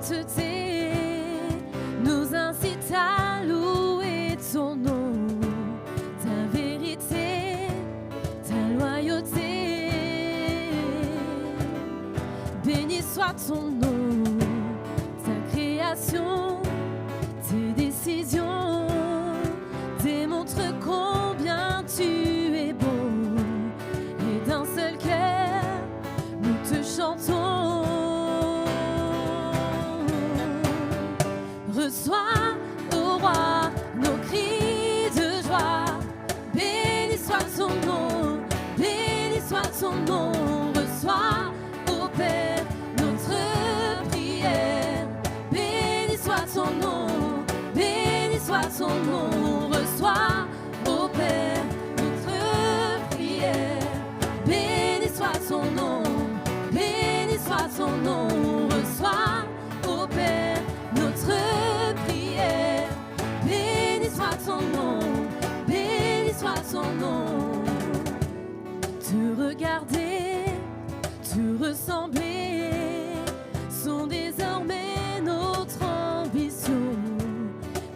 sainteté nous incite à louer ton nom, ta vérité, ta loyauté. Béni soit ton nom, ta création, tes décisions démontrent combien tu es bon. Et d'un seul cœur, nous te chantons. Reçois, ô roi, nos cris de joie. Béni soit ton nom, béni soit ton nom. Reçois, ô Père, notre prière. Béni soit ton nom, béni soit ton nom. Reçois, ô Père, notre prière. Béni soit ton nom, béni soit ton nom. Reçois, ô Père, notre prière. Béni soit ton nom, béni soit ton nom. Te regarder, te ressembler sont désormais notre ambition.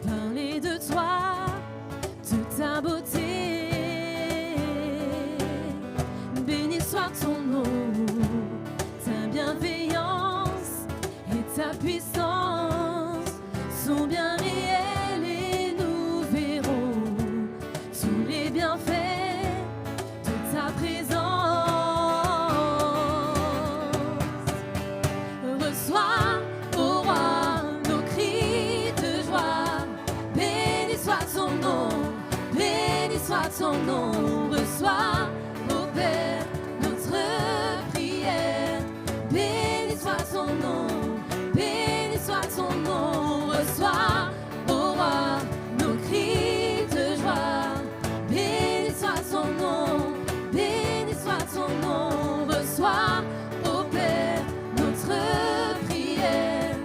Parler de toi, de ta beauté. Béni soit ton nom, ta bienveillance et ta puissance sont bien réels et nous verrons tous les bienfaits de ta présence. Reçois, ô roi, nos cris de joie. Béni soit ton nom, béni soit ton nom. Reçois, ô Père, notre prière. Béni soit ton nom, béni soit ton nom. Reçois, ô roi, nos cris de joie. Béni soit ton nom, béni soit ton nom. Reçois, ô Père, notre prière.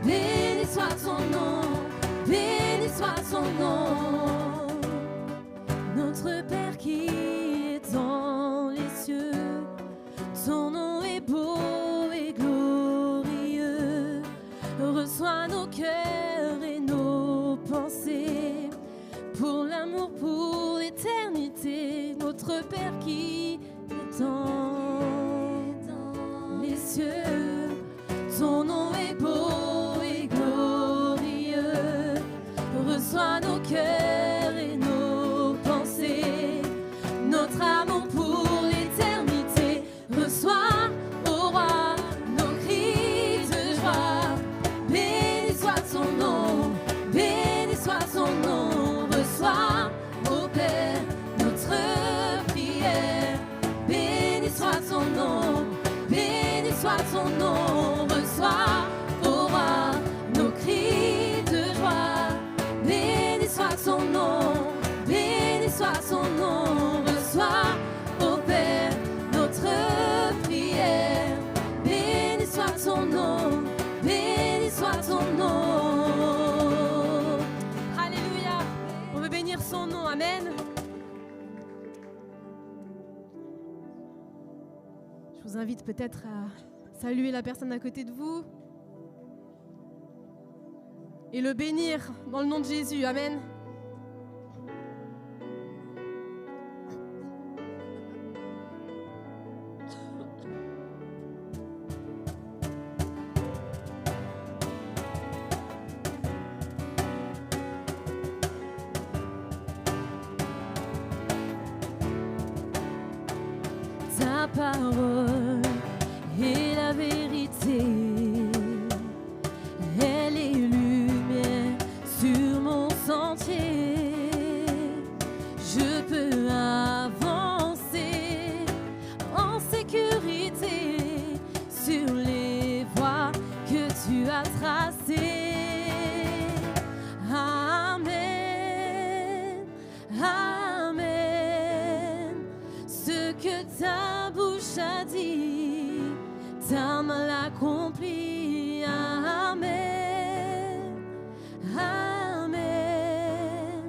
Béni soit ton nom, béni soit ton nom. Notre Père qui est dans les cieux, ton nom est beau et glorieux. Reçois nos cœurs et nos pensées, pour l'amour, pour l'éternité. Notre Père qui est dans les cieux, ton nom est beau et glorieux. Reçois nos cœurs et nos pensées, notre amour pour l'éternité. Reçois, ô roi, nos cris de joie. Béni soit ton nom, béni soit ton nom. Reçois, ô Père, notre prière. Béni soit ton nom, béni soit ton nom. Reçois, ô roi, nos cris de joie. Béni soit ton nom, béni soit ton nom. Reçois, ô Père, notre prière. Béni soit ton nom, béni soit ton nom. Alléluia. On veut bénir son nom, amen. Je vous invite peut-être à saluer la personne à côté de vous et le bénir dans le nom de Jésus, amen. Ta parole est la vérité, elle est lumière sur mon sentier. Je peux avancer en sécurité sur les voies que tu as tracées. Amen, amen. Ce que ta bouche a dit, ta main l'accomplit. Amen, amen.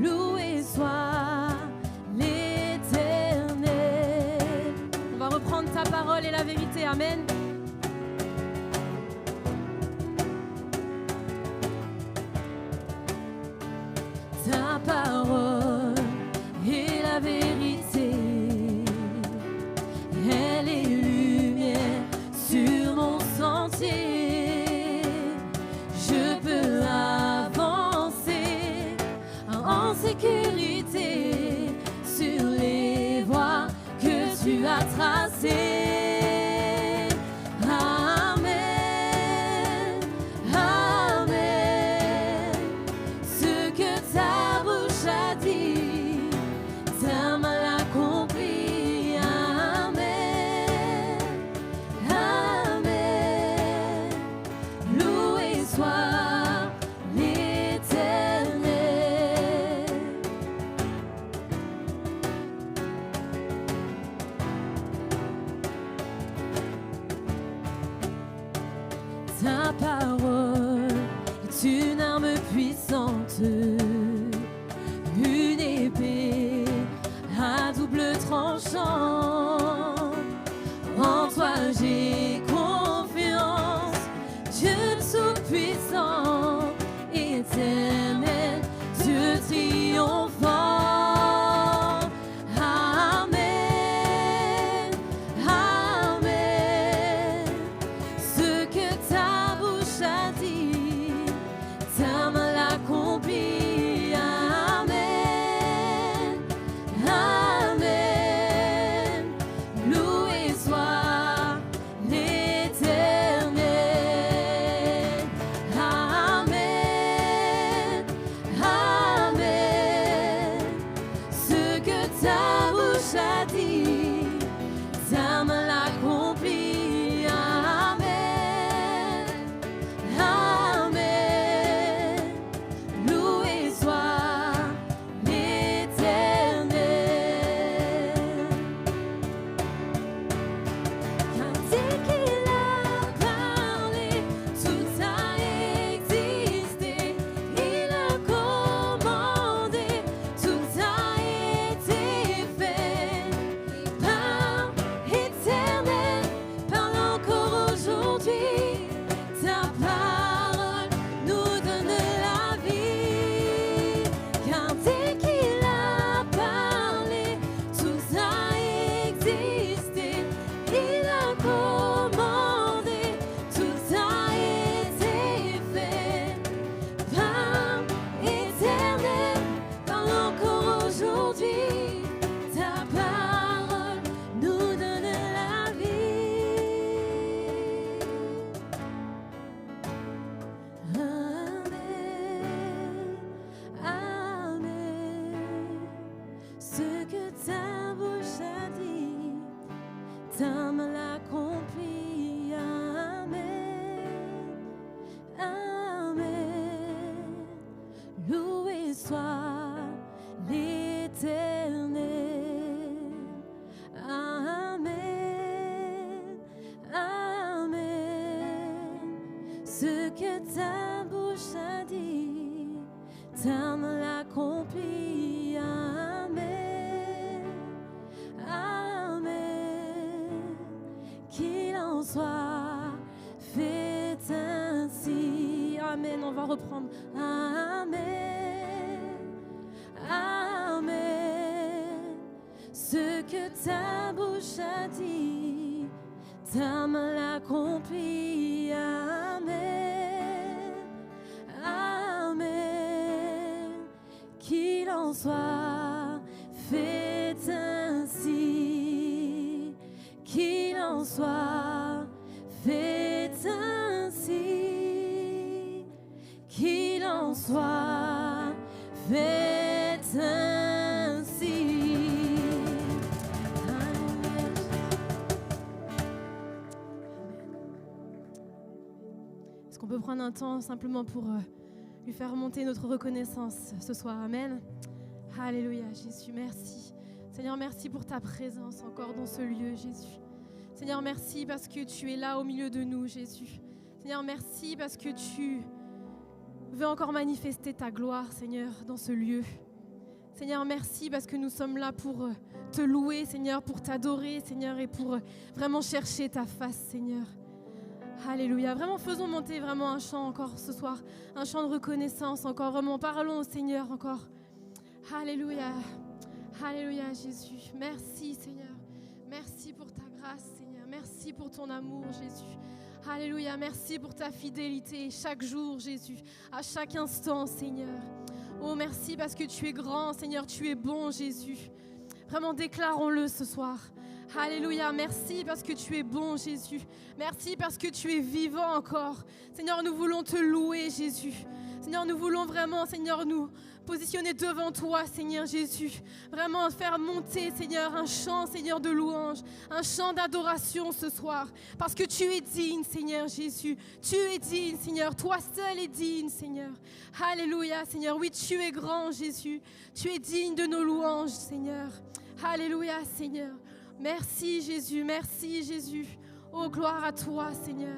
Loué soit l'Éternel. On va reprendre ta parole et la vérité. Amen. déjà tracé. Amen, Amen. Ce que ta bouche a dit, ta main l'accomplit. Amen, Amen. Loué soit l'Éternel. Ta parole est une arme puissante, une épée à double tranchant. En toi j'ai confiance, Dieu tout-puissant, éternel, Dieu triomphant. Amen, Amen. Ce que ta bouche a dit, ta main l'accomplit. Amen, Amen. Loué soit l'Éternel. Amen, Amen. Ce que ta bouche a dit, ta main l'accomplit. Amen, Amen. Loué soit l'Éternel. Car dès qu'il a parlé, tout a existé. Il a commandé, tout a été fait. Par éternel, parle encore aujourd'hui. Ta parole nous donne la vie. Car dès qu'il a parlé, tout a existé. Il a commandé, tout a été fait. Par éternel, parle encore aujourd'hui. Ta parole nous donne la vie. Amen, Amen. Ce que ta bouche a dit, ta main l'accomplit. Amen, Amen. Loué soit l'Éternel. Amen, Amen. Ce que ta bouche a dit, ta main l'accomplit. Amen, Amen. Qu'il en soit fait ainsi. Amen. On va reprendre. Amen, Amen. Ce que ta bouche a dit, ta main l'accomplit. Amen, Amen. Qu'il en soit fait ainsi. Qu'il en soit fait ainsi. Qu'il en soit fait ainsi. Amen. Est-ce qu'on peut prendre un temps simplement pour lui faire remonter notre reconnaissance ce soir? Amen. Alléluia, Jésus, merci. Seigneur, merci pour ta présence encore dans ce lieu, Jésus. Seigneur, merci parce que tu es là au milieu de nous, Jésus. Seigneur, merci parce que tu veux encore manifester ta gloire, Seigneur, dans ce lieu. Seigneur, merci parce que nous sommes là pour te louer, Seigneur, pour t'adorer, Seigneur, et pour vraiment chercher ta face, Seigneur. Alléluia. Vraiment, faisons monter vraiment un chant encore ce soir, un chant de reconnaissance encore, vraiment, parlons au Seigneur encore. Alléluia. Alléluia, Jésus. Merci, Seigneur. Merci pour ta grâce, Seigneur. Merci pour ton amour, Jésus. Alléluia. Merci pour ta fidélité chaque jour, Jésus, à chaque instant, Seigneur. Oh, merci parce que tu es grand, Seigneur. Tu es bon, Jésus. Vraiment, déclarons-le ce soir. Alléluia, merci parce que tu es bon, Jésus. Merci parce que tu es vivant encore. Seigneur, nous voulons te louer, Jésus. Seigneur, nous voulons vraiment, Seigneur, nous positionner devant toi, Seigneur Jésus. Vraiment faire monter, Seigneur, un chant, Seigneur, de louange, un chant d'adoration ce soir. Parce que tu es digne, Seigneur Jésus. Tu es digne, Seigneur. Toi seul es digne, Seigneur. Alléluia, Seigneur. Oui, tu es grand, Jésus. Tu es digne de nos louanges, Seigneur. Alléluia, Seigneur. Merci, Jésus. Merci, Jésus. Oh, gloire à toi, Seigneur.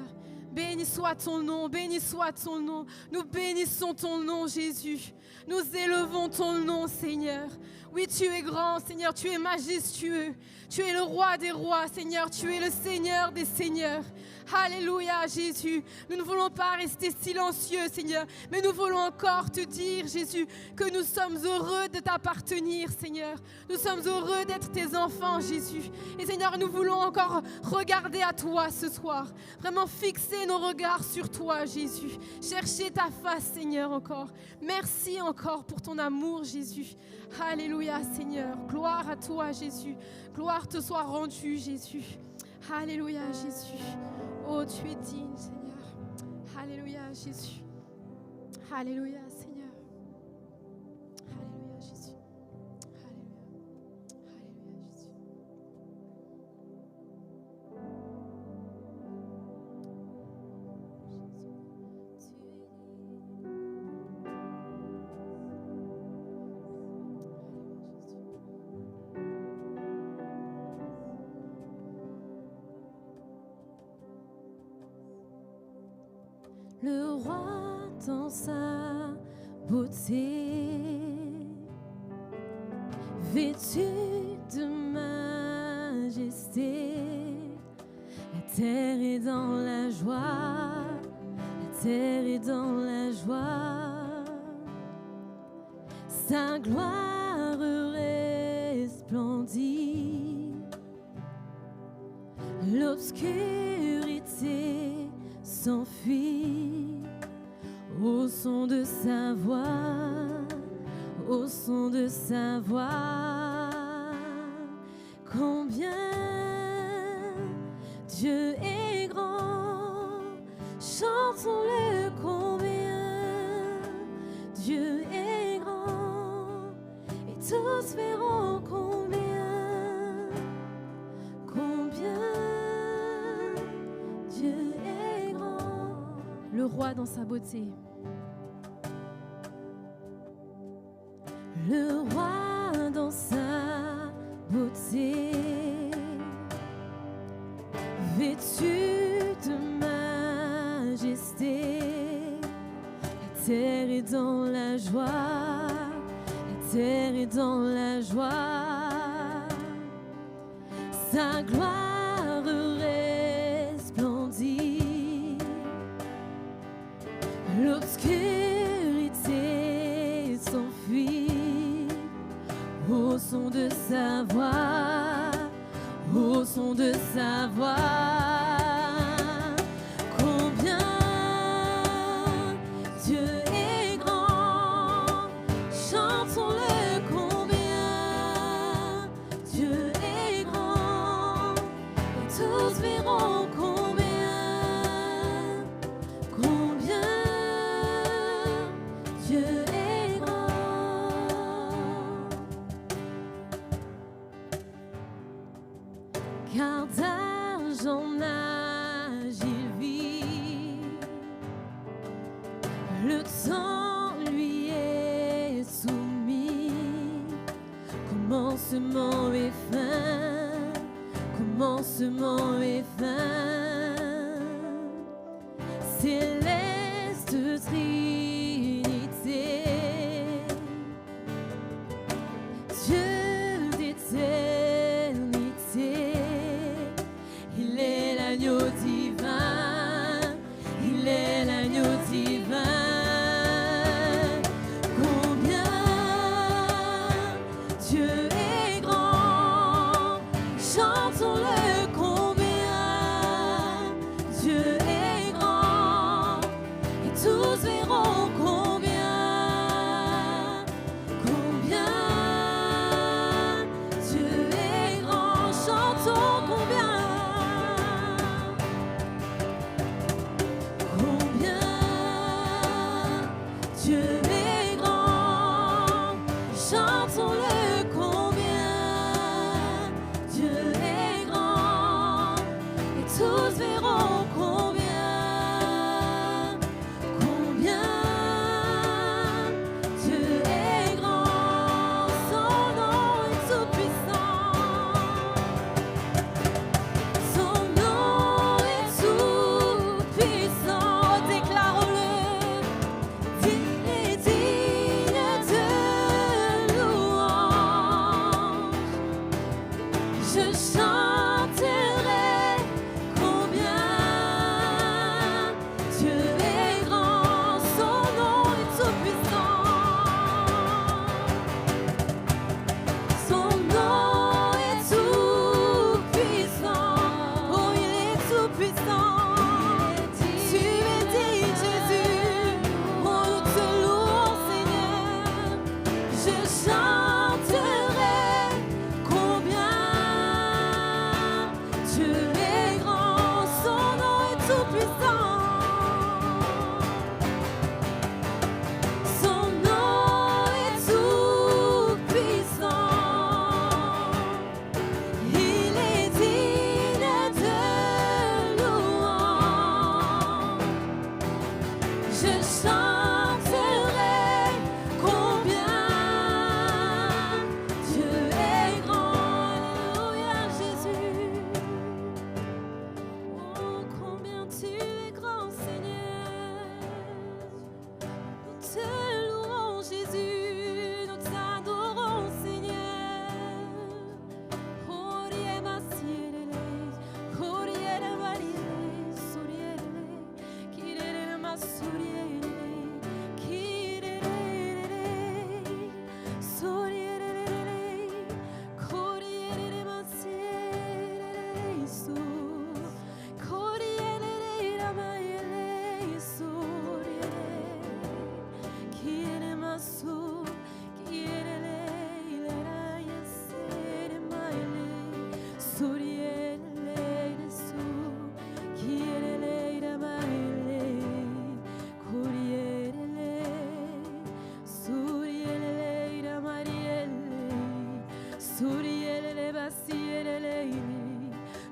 Béni soit ton nom, béni soit ton nom. Nous bénissons ton nom, Jésus. Nous élevons ton nom, Seigneur. Oui, tu es grand, Seigneur, tu es majestueux. Tu es le roi des rois, Seigneur. Tu es le Seigneur des seigneurs. Alléluia, Jésus. Nous ne voulons pas rester silencieux, Seigneur, mais nous voulons encore te dire, Jésus, que nous sommes heureux de t'appartenir, Seigneur. Nous sommes heureux d'être tes enfants, Jésus. Et Seigneur, nous voulons encore regarder à toi ce soir. Vraiment fixer nos regards sur toi, Jésus. Chercher ta face, Seigneur, encore. Merci encore pour ton amour, Jésus. Alléluia, Seigneur. Gloire à toi, Jésus. Gloire te soit rendue, Jésus. Alléluia, Jésus. Oh, tu es digne, Seigneur. Alléluia, Jésus. Alléluia, Seigneur. Alléluia, Jésus. Alléluia. Alléluia, Jésus. Le roi dans sa beauté, vêtu de majesté, la terre est dans la joie, la terre est dans la joie, sa gloire resplendit, l'obscurité s'enfuit au son de sa voix, au son de sa voix. Combien Dieu est grand, chantons-le combien Dieu est grand, et tous verront combien Dieu est grand. Le roi dans sa beauté. Le roi dans sa beauté, vêtu de majesté, la terre est dans la joie, la terre est dans la joie, sa gloire resplendit, l'obscurité s'enfuit au son de sa voix, au son de sa voix. Combien Dieu est grand, chantons-le combien Dieu est grand, et tous verront combien Dieu est grand. Car d'argent nage il vit, le temps lui est soumis, commencement et fin, commencement et fin, céleste Trinité, Dieu d'éternité, il est l'agneau divin, il est l'agneau divin. Combien Dieu est grand, chantons-le combien Dieu est grand, et tous verront combien Dieu est grand. Chantons chantons combien Dieu est grand, chantons-le combien Dieu est grand, et tous verront combien Dieu est grand, son nom est tout puissant, son nom est tout puissant, déclare-le. Je chanterai combien Dieu est grand, son nom est tout puissant, son nom est tout puissant, oh il est tout puissant, tu es digne Jésus, oh nous te louons Seigneur, je chanterai combien Dieu est grand, son nom est tout puissant, son nom est tout puissant, il est digne de louange. Je chanterai combien Dieu est grand, alléluia Jésus. Oh, combien tu es grand, Seigneur. Nous te louons, Jésus. Nous t'adorons, Seigneur. Oriema sielele, oriela variele, soriele, kirele masoriele, kirele, soriele, koriele masiele, so.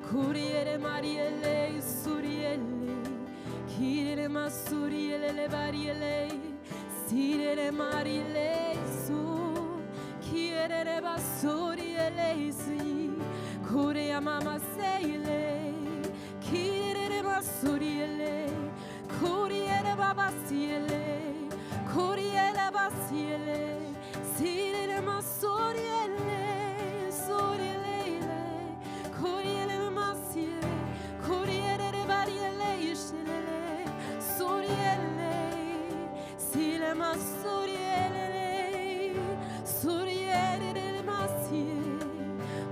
Kuriere mariele suriele kirere masuriele variele sirere mariele su kirere basuriele si kuria mama seile kirere masuriele kuriere baba siele kuriere basiele sirere masuriele suriele kuriele masiele kuriere variele ishele suriele sile masuriele suriele masiele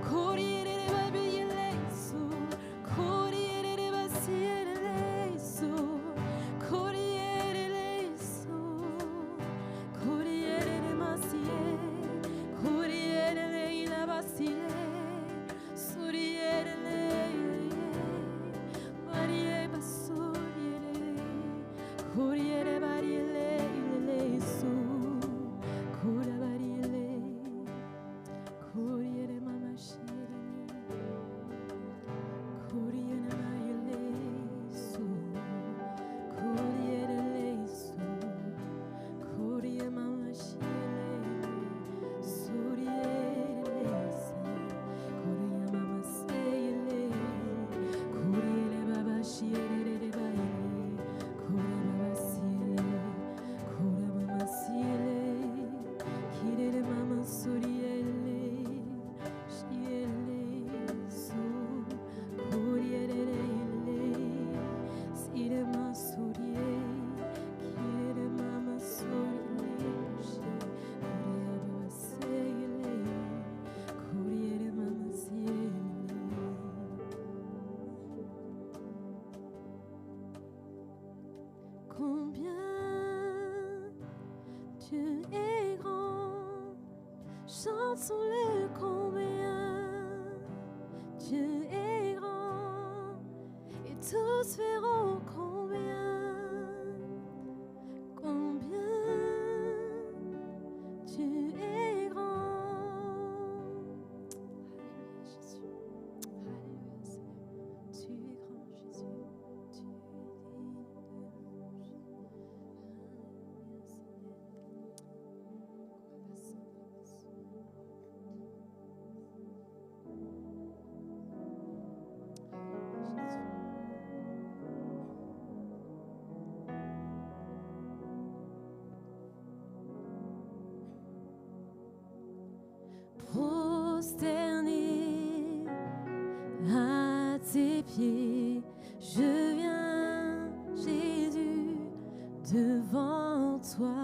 kuriere variele su kuriere basiele su kuriere su kuriere masiele kuriere la basiele Kuriere variele ilele su kura variele kuriere mama shire kuriere variele su kuriere su kuriere mama shire suriere sa kuriere mama seile kuriere baba shire Dieu est grand, chantons-le combien Dieu tous verront combien tu es grand. Alléluia Jésus. Alléluia Seigneur. Tu es grand Jésus. Tu es digne de louange. Alléluia Seigneur. Prosterné à tes pieds, je viens, Jésus, devant toi,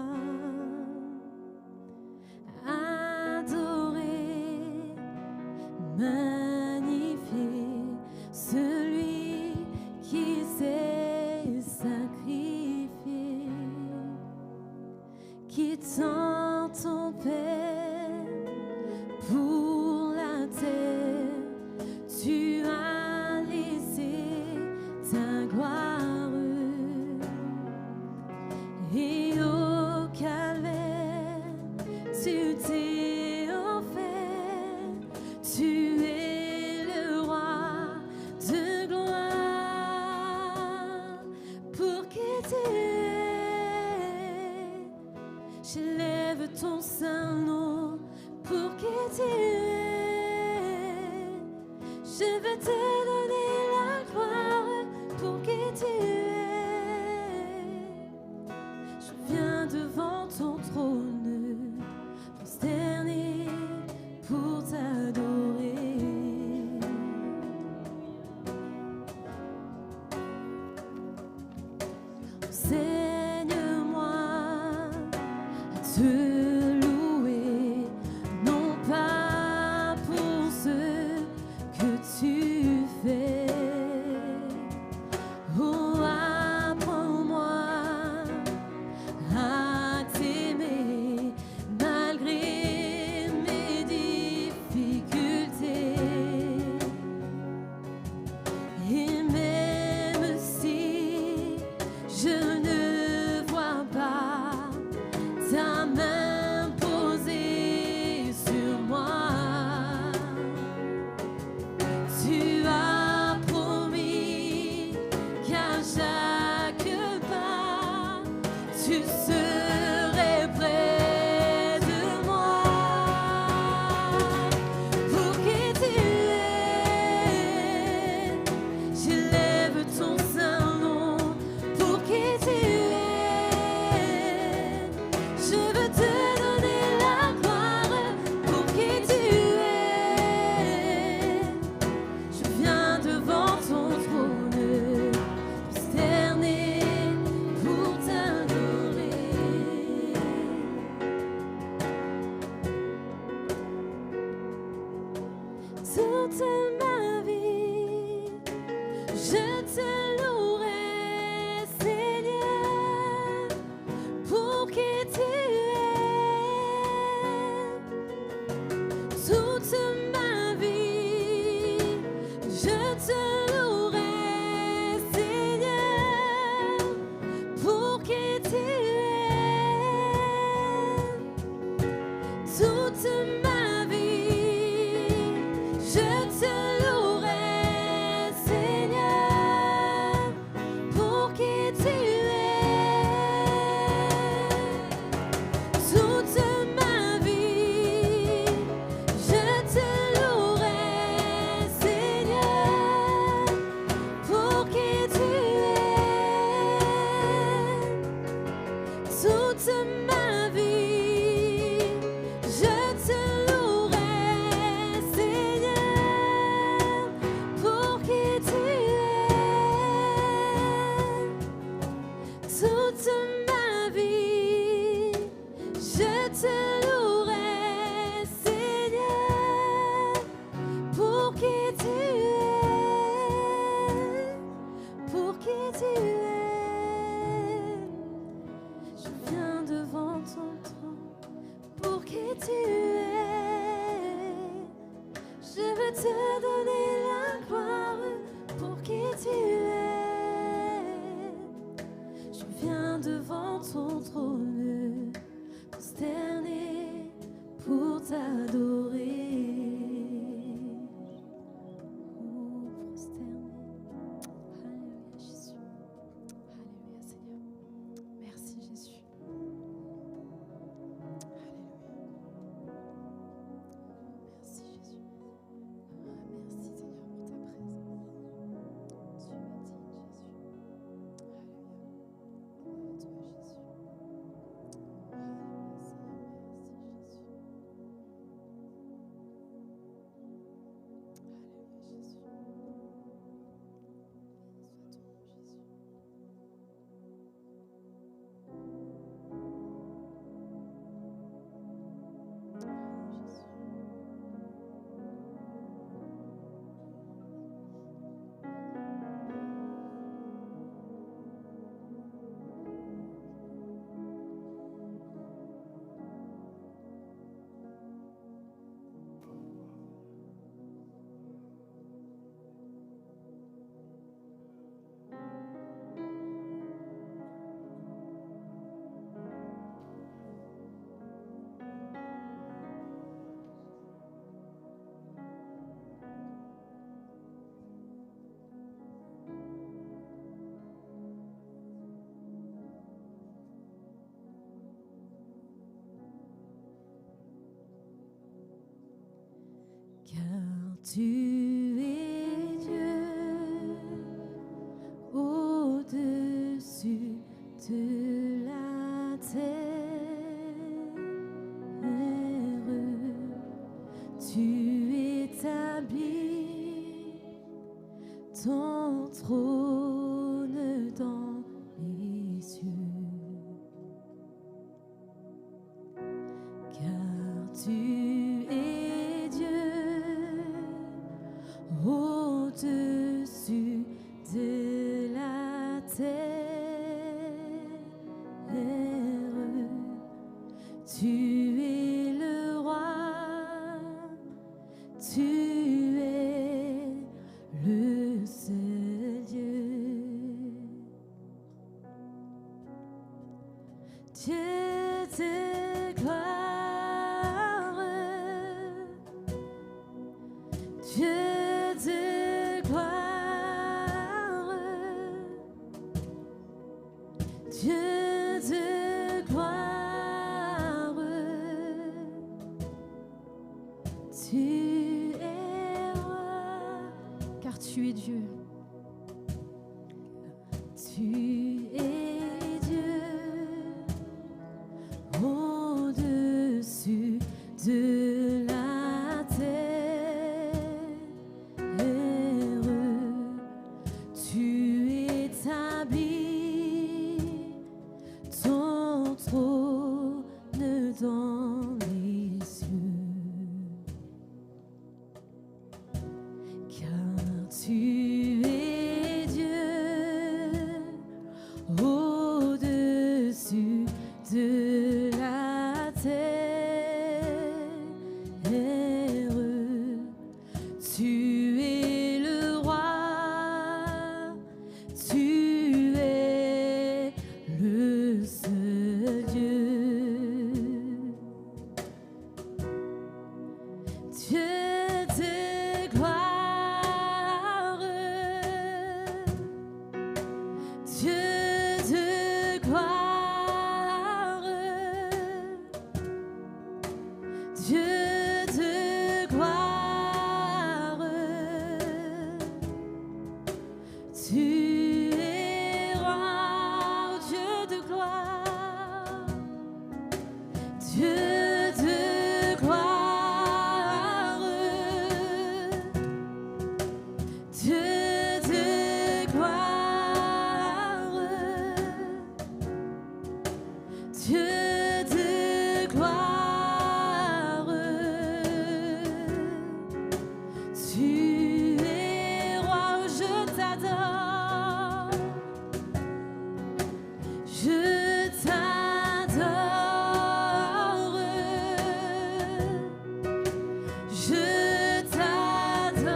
adorer, magnifier celui qui s'est sacrifié, quittant ton Père. Pour la terre, tu as laissé ta gloire et au calvaire, tu t'es offert, tu es le roi de gloire. Pour qui tu es, j'élève ton saint nom. Pour qui tu es, je veux te donner la gloire. Pour qui tu es, je viens devant ton trône, prosterné pour t'adorer. Enseigne-moi à te tu es Dieu au-dessus de la terre. Tu établis ton trône dans les cieux, car tu es Dieu au-dessus de la terre. Tu es le roi, tu es le seul Dieu. Dieu de gloire, Dieu de gloire, Dieu de gloire, tu es roi, car tu es Dieu. Tu es Dieu au-dessus de la terre. Tu établis ton trône dans les cieux, car tu es Dieu au-dessus de la terre. Tu es le roi, tu es le seul Dieu. Dieu de gloire, Dieu de gloire, Dieu de gloire, tu es roi, Dieu de gloire, Dieu de gloire, Dieu de gloire, Dieu de gloire, tu es roi, je t'adore, je t'adore, je t'adore,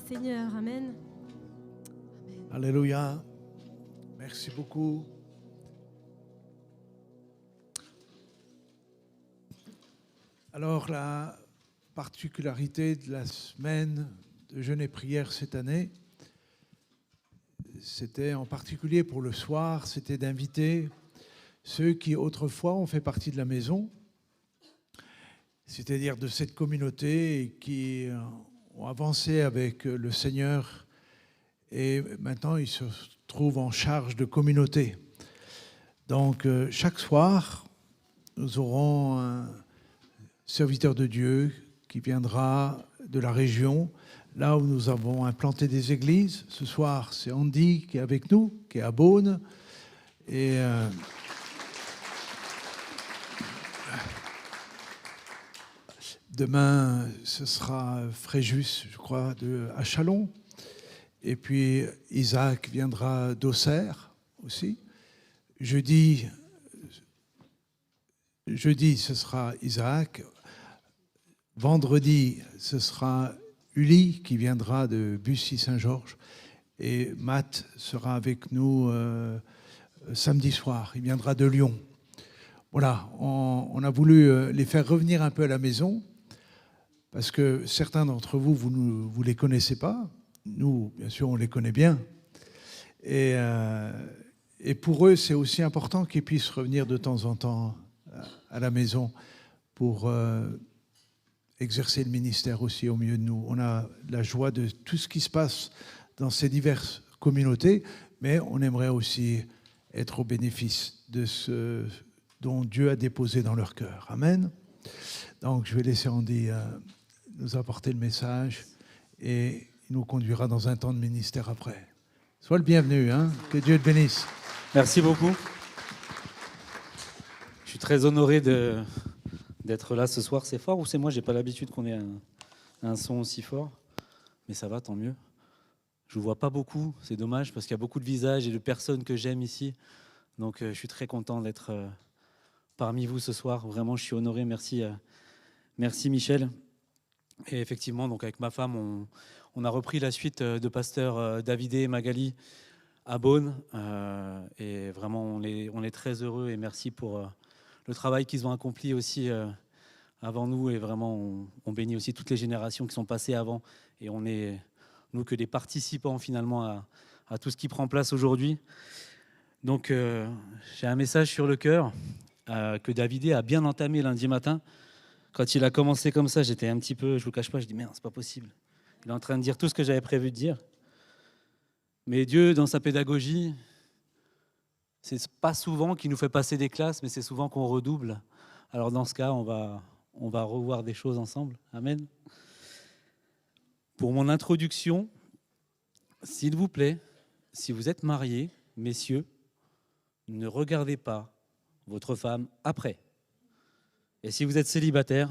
Seigneur, amen. Alléluia. Merci beaucoup. Alors, la particularité de la semaine de jeûne et prière cette année, c'était en particulier pour le soir, c'était d'inviter ceux qui autrefois ont fait partie de la maison, c'est-à-dire de cette communauté et qui ont avancé avec le Seigneur et maintenant ils se trouvent en charge de communauté. Donc chaque soir, nous aurons un serviteur de Dieu qui viendra de la région, là où nous avons implanté des églises. Ce soir, c'est Andy qui est avec nous, qui est à Beaune. Et demain, ce sera Fréjus, je crois, à Châlons. Et puis Isaac viendra d'Auxerre aussi. Jeudi, ce sera Isaac. Vendredi, ce sera Uli qui viendra de Bussy-Saint-Georges. Et Matt sera avec nous samedi soir. Il viendra de Lyon. Voilà, on a voulu les faire revenir un peu à la maison parce que certains d'entre vous, vous les connaissez pas. Nous, bien sûr, on les connaît bien. Et pour eux, c'est aussi important qu'ils puissent revenir de temps en temps à la maison pour exercer le ministère aussi au milieu de nous. On a la joie de tout ce qui se passe dans ces diverses communautés, mais on aimerait aussi être au bénéfice de ce dont Dieu a déposé dans leur cœur. Amen. Donc, je vais laisser Andy nous apporter le message et il nous conduira dans un temps de ministère après. Sois le bienvenu, hein? Que Dieu te bénisse. Merci beaucoup. Je suis très honoré d'être là ce soir. C'est fort ou c'est moi? J'ai pas l'habitude qu'on ait un son aussi fort, mais ça va, tant mieux. Je vous vois pas beaucoup, c'est dommage parce qu'il y a beaucoup de visages et de personnes que j'aime ici. Donc je suis très content d'être parmi vous ce soir. Vraiment, je suis honoré. Merci, merci Michel. Et effectivement, donc avec ma femme, on a repris la suite de pasteur David et Magali à Beaune. Et vraiment, on est très heureux et merci pour le travail qu'ils ont accompli aussi avant nous. Et vraiment, on bénit aussi toutes les générations qui sont passées avant. Et on est, nous, que des participants finalement à tout ce qui prend place aujourd'hui. Donc, j'ai un message sur le cœur que David a bien entamé lundi matin. Quand il a commencé comme ça, j'étais un petit peu, je vous cache pas, je dis merde, c'est pas possible. Il est en train de dire tout ce que j'avais prévu de dire. Mais Dieu, dans sa pédagogie, c'est pas souvent qu'il nous fait passer des classes, mais c'est souvent qu'on redouble. Alors dans ce cas, on va revoir des choses ensemble. Amen. Pour mon introduction, s'il vous plaît, si vous êtes mariés, messieurs, ne regardez pas votre femme après. Et si vous êtes célibataire,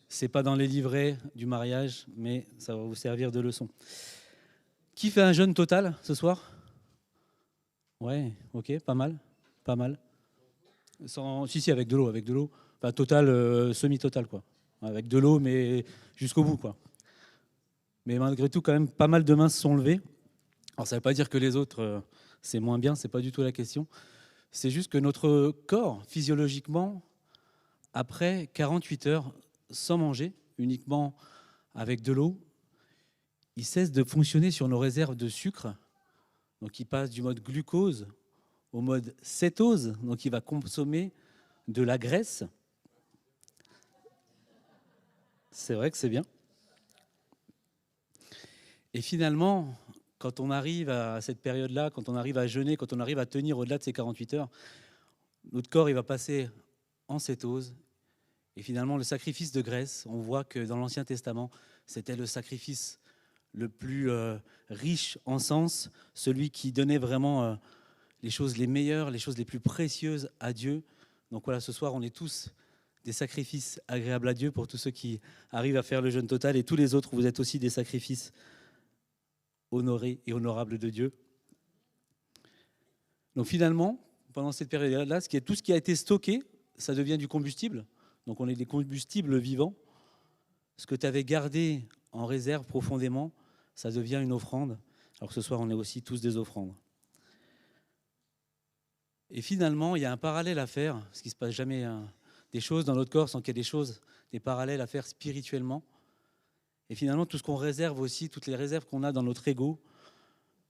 c'est pas dans les livrets du mariage, mais ça va vous servir de leçon. Qui fait un jeûne total ce soir? Ouais, ok, pas mal, pas mal. Si, avec de l'eau. Enfin, total, semi-total, quoi. Avec de l'eau, mais jusqu'au bout, quoi. Mais malgré tout, quand même, pas mal de mains se sont levées. Alors, ça ne veut pas dire que les autres, c'est moins bien, c'est pas du tout la question. C'est juste que notre corps, physiologiquement, après 48 heures sans manger, uniquement avec de l'eau, il cesse de fonctionner sur nos réserves de sucre. Donc il passe du mode glucose au mode cétose. Donc il va consommer de la graisse. C'est vrai que c'est bien. Et finalement, quand on arrive à cette période-là, quand on arrive à jeûner, quand on arrive à tenir au-delà de ces 48 heures, notre corps il va passer en cétose. Et finalement, le sacrifice de graisse, on voit que dans l'Ancien Testament, c'était le sacrifice le plus riche en sens, celui qui donnait vraiment les choses les meilleures, les choses les plus précieuses à Dieu. Donc voilà, ce soir, on est tous des sacrifices agréables à Dieu pour tous ceux qui arrivent à faire le jeûne total, et tous les autres, vous êtes aussi des sacrifices honorés et honorables de Dieu. Donc finalement, pendant cette période-là, tout ce qui a été stocké, ça devient du combustible. Donc on est des combustibles vivants. Ce que tu avais gardé en réserve profondément, ça devient une offrande. Alors que ce soir, on est aussi tous des offrandes. Et finalement, il y a un parallèle à faire, parce qu'il ne se passe jamais des choses dans notre corps sans qu'il y ait des parallèles à faire spirituellement. Et finalement, tout ce qu'on réserve aussi, toutes les réserves qu'on a dans notre ego,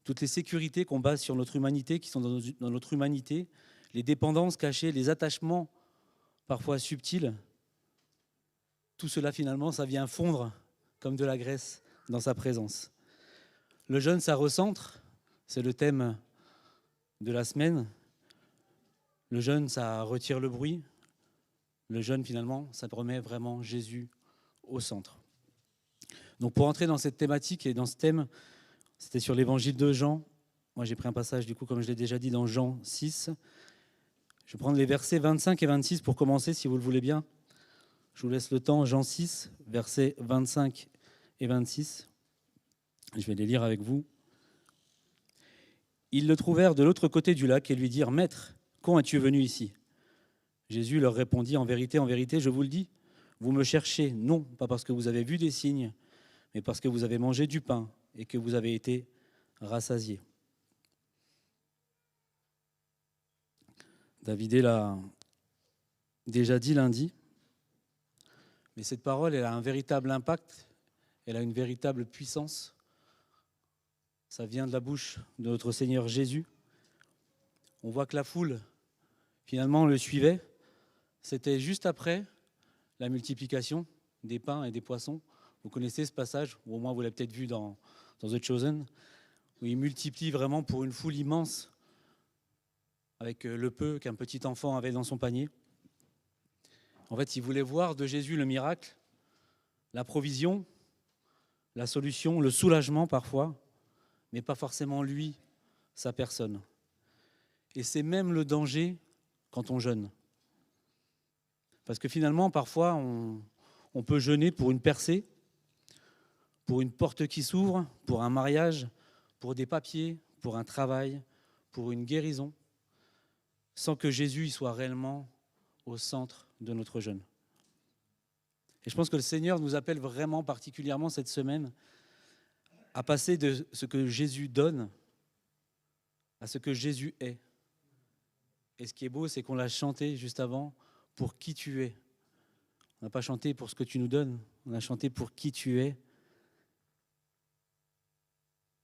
toutes les sécurités qu'on base sur notre humanité, qui sont dans notre humanité, les dépendances cachées, les attachements parfois subtils, tout cela finalement, ça vient fondre comme de la graisse dans sa présence. Le jeûne, ça recentre, c'est le thème de la semaine. Le jeûne, ça retire le bruit. Le jeûne, finalement, ça remet vraiment Jésus au centre. Donc pour entrer dans cette thématique et dans ce thème, c'était sur l'évangile de Jean. Moi, j'ai pris un passage, du coup, comme je l'ai déjà dit, dans Jean 6. Je vais prendre les versets 25 et 26 pour commencer, si vous le voulez bien. Je vous laisse le temps, Jean 6, versets 25 et 26. Je vais les lire avec vous. Ils le trouvèrent de l'autre côté du lac et lui dirent « Maître, quand es-tu venu ici ?» Jésus leur répondit « En vérité, je vous le dis, vous me cherchez, non pas parce que vous avez vu des signes, mais parce que vous avez mangé du pain et que vous avez été rassasiés. » David l'a déjà dit lundi, mais cette parole, elle a un véritable impact, elle a une véritable puissance. Ça vient de la bouche de notre Seigneur Jésus. On voit que la foule, finalement, le suivait. C'était juste après la multiplication des pains et des poissons. Vous connaissez ce passage, ou au moins vous l'avez peut-être vu dans The Chosen, où il multiplie vraiment pour une foule immense avec le peu qu'un petit enfant avait dans son panier. En fait, il voulait voir de Jésus le miracle, la provision, la solution, le soulagement parfois, mais pas forcément lui, sa personne. Et c'est même le danger quand on jeûne. Parce que finalement, parfois, on peut jeûner pour une percée, pour une porte qui s'ouvre, pour un mariage, pour des papiers, pour un travail, pour une guérison, sans que Jésus y soit réellement au centre de notre jeûne. Et je pense que le Seigneur nous appelle vraiment particulièrement cette semaine à passer de ce que Jésus donne à ce que Jésus est. Et ce qui est beau, c'est qu'on l'a chanté juste avant, pour qui tu es. On n'a pas chanté pour ce que tu nous donnes, on a chanté pour qui tu es.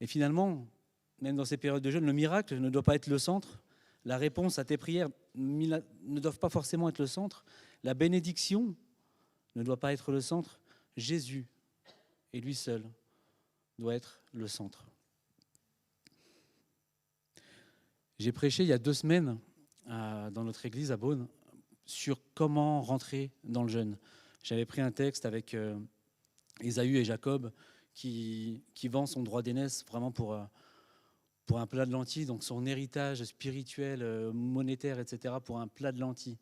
Et finalement, même dans ces périodes de jeûne, le miracle ne doit pas être le centre. La réponse à tes prières ne doit pas forcément être le centre. La bénédiction ne doit pas être le centre. Jésus, et lui seul, doit être le centre. J'ai prêché il y a 2 semaines dans notre église à Beaune sur comment rentrer dans le jeûne. J'avais pris un texte avec Ésaü et Jacob qui vend son droit d'aînesse vraiment pour un plat de lentilles, donc son héritage spirituel, monétaire, etc., pour un plat de lentilles.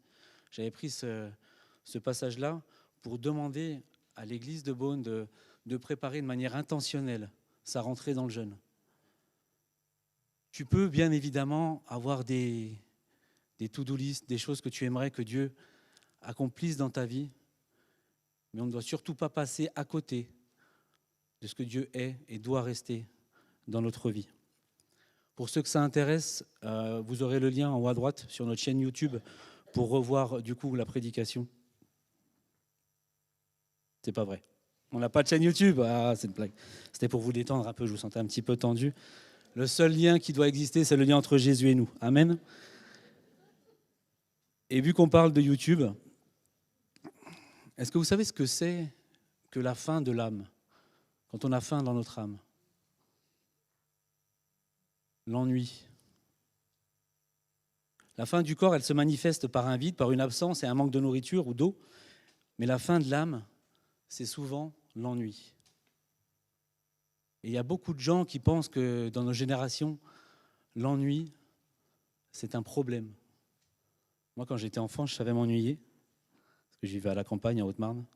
J'avais pris ce passage-là pour demander à l'église de Beaune de préparer de manière intentionnelle sa rentrée dans le jeûne. Tu peux bien évidemment avoir des to-do list, des choses que tu aimerais que Dieu accomplisse dans ta vie, mais on ne doit surtout pas passer à côté de ce que Dieu est et doit rester dans notre vie. Pour ceux que ça intéresse, vous aurez le lien en haut à droite sur notre chaîne YouTube pour revoir du coup la prédication. C'est pas vrai. On n'a pas de chaîne YouTube. Ah, c'est une blague. C'était pour vous détendre un peu, je vous sentais un petit peu tendu. Le seul lien qui doit exister, c'est le lien entre Jésus et nous. Amen. Et vu qu'on parle de YouTube, est-ce que vous savez ce que c'est que la faim de l'âme, quand on a faim dans notre âme? L'ennui. La faim du corps, elle se manifeste par un vide, par une absence et un manque de nourriture ou d'eau. Mais la faim de l'âme, c'est souvent l'ennui. Et il y a beaucoup de gens qui pensent que dans nos générations, l'ennui, c'est un problème. Moi, quand j'étais enfant, je savais m'ennuyer, parce que je vivais à la campagne, en Haute-Marne.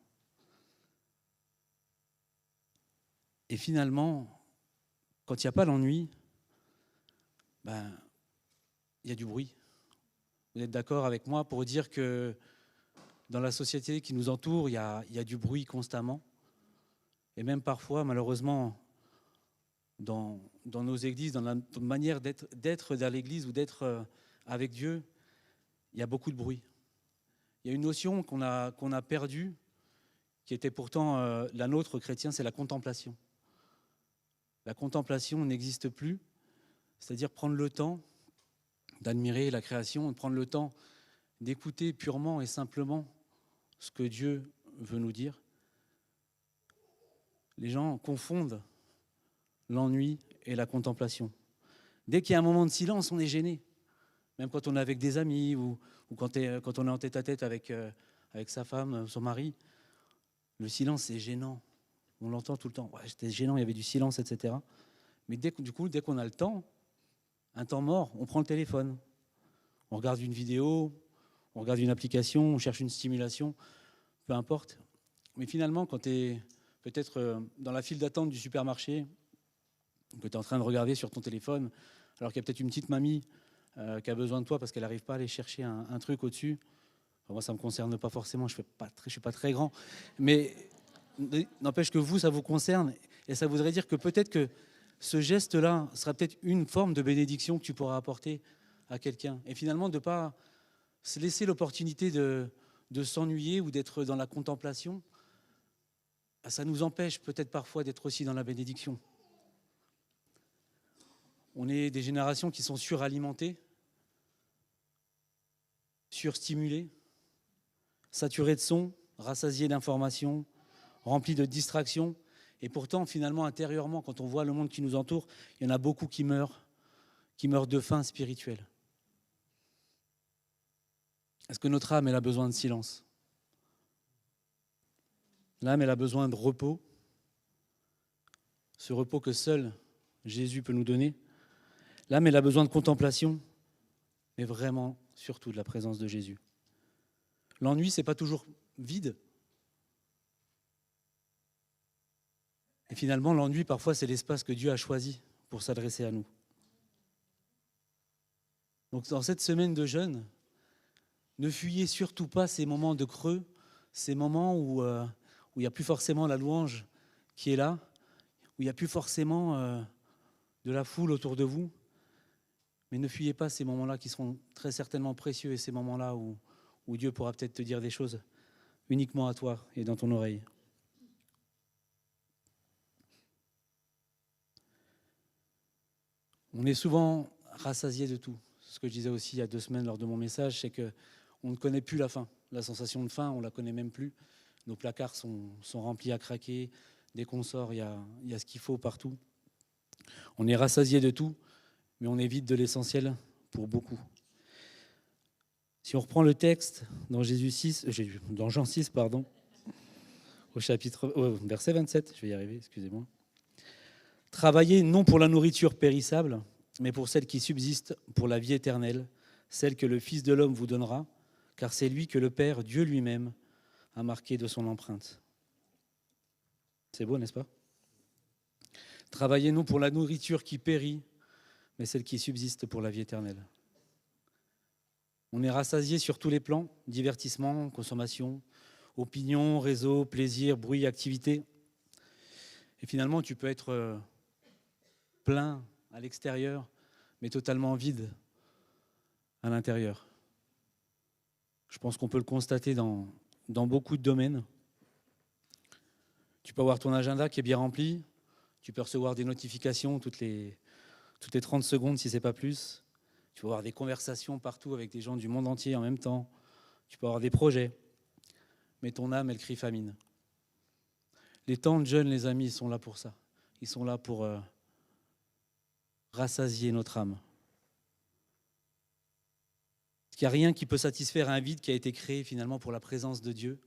Et finalement, quand il n'y a pas l'ennui, ben, il y a du bruit. Vous êtes d'accord avec moi pour dire que dans la société qui nous entoure, il y a du bruit constamment. Et même parfois, malheureusement, dans nos églises, dans la manière d'être dans l'église ou d'être avec Dieu, il y a beaucoup de bruit. Il y a une notion qu'on a perdue, qui était pourtant la nôtre chrétien, c'est la contemplation. La contemplation n'existe plus, c'est-à-dire prendre le temps d'admirer la création, de prendre le temps d'écouter purement et simplement ce que Dieu veut nous dire. Les gens confondent l'ennui et la contemplation. Dès qu'il y a un moment de silence, on est gêné. Même quand on est avec des amis ou quand on est en tête-à-tête avec sa femme, son mari, le silence, c'est gênant. On l'entend tout le temps. Ouais, c'était gênant, il y avait du silence, etc. Mais dès qu'on a le temps, un temps mort, on prend le téléphone. On regarde une vidéo, on regarde une application, on cherche une stimulation, peu importe. Mais finalement, quand tu es peut-être dans la file d'attente du supermarché, que tu es en train de regarder sur ton téléphone, alors qu'il y a peut-être une petite mamie qui a besoin de toi parce qu'elle n'arrive pas à aller chercher un truc au-dessus. Enfin, moi, ça ne me concerne pas forcément, je ne suis pas très grand. Mais n'empêche que vous, ça vous concerne. Et ça voudrait dire que peut-être que ce geste-là sera peut-être une forme de bénédiction que tu pourras apporter à quelqu'un. Et finalement, de ne pas se laisser l'opportunité de s'ennuyer ou d'être dans la contemplation, ça nous empêche peut-être parfois d'être aussi dans la bénédiction. On est des générations qui sont suralimentées, surstimulées, saturées de sons, rassasiées d'informations, remplies de distractions. Et pourtant, finalement, intérieurement, quand on voit le monde qui nous entoure, il y en a beaucoup qui meurent de faim spirituelle. Est-ce que notre âme, elle a besoin de silence? L'âme, elle a besoin de repos, ce repos que seul Jésus peut nous donner. L'âme, elle a besoin de contemplation, mais vraiment, surtout de la présence de Jésus. L'ennui, ce n'est pas toujours vide. Et finalement, l'ennui, parfois, c'est l'espace que Dieu a choisi pour s'adresser à nous. Donc, dans cette semaine de jeûne, ne fuyez surtout pas ces moments de creux, ces moments où il n'y a plus forcément la louange qui est là, où il n'y a plus forcément de la foule autour de vous. Mais ne fuyez pas ces moments-là qui seront très certainement précieux et ces moments-là où Dieu pourra peut-être te dire des choses uniquement à toi et dans ton oreille. On est souvent rassasié de tout. Ce que je disais aussi il y a 2 semaines lors de mon message, c'est qu'on ne connaît plus la faim. La sensation de faim, on ne la connaît même plus. Nos placards sont remplis à craquer. Dès qu'on sort, il y a ce qu'il faut partout. On est rassasié de tout, mais on est vide de l'essentiel pour beaucoup. Si on reprend le texte dans Jean 6, au verset 27, je vais y arriver, excusez-moi. Travaillez non pour la nourriture périssable, mais pour celle qui subsiste pour la vie éternelle, celle que le Fils de l'homme vous donnera, car c'est lui que le Père, Dieu lui-même, a marqué de son empreinte. C'est beau, n'est-ce pas? Travaillez non pour la nourriture qui périt, mais celle qui subsiste pour la vie éternelle. On est rassasié sur tous les plans, divertissement, consommation, opinion, réseau, plaisir, bruit, activité. Et finalement, tu peux être plein à l'extérieur, mais totalement vide à l'intérieur. Je pense qu'on peut le constater dans beaucoup de domaines. Tu peux avoir ton agenda qui est bien rempli, tu peux recevoir des notifications toutes les 30 secondes si ce n'est pas plus. Tu peux avoir des conversations partout avec des gens du monde entier en même temps. Tu peux avoir des projets, mais ton âme, elle crie famine. Les temps de jeûne, les amis, ils sont là pour ça. Ils sont là pour rassasier notre âme. Parce qu'il n'y a rien qui peut satisfaire un vide qui a été créé finalement pour la présence de Dieu.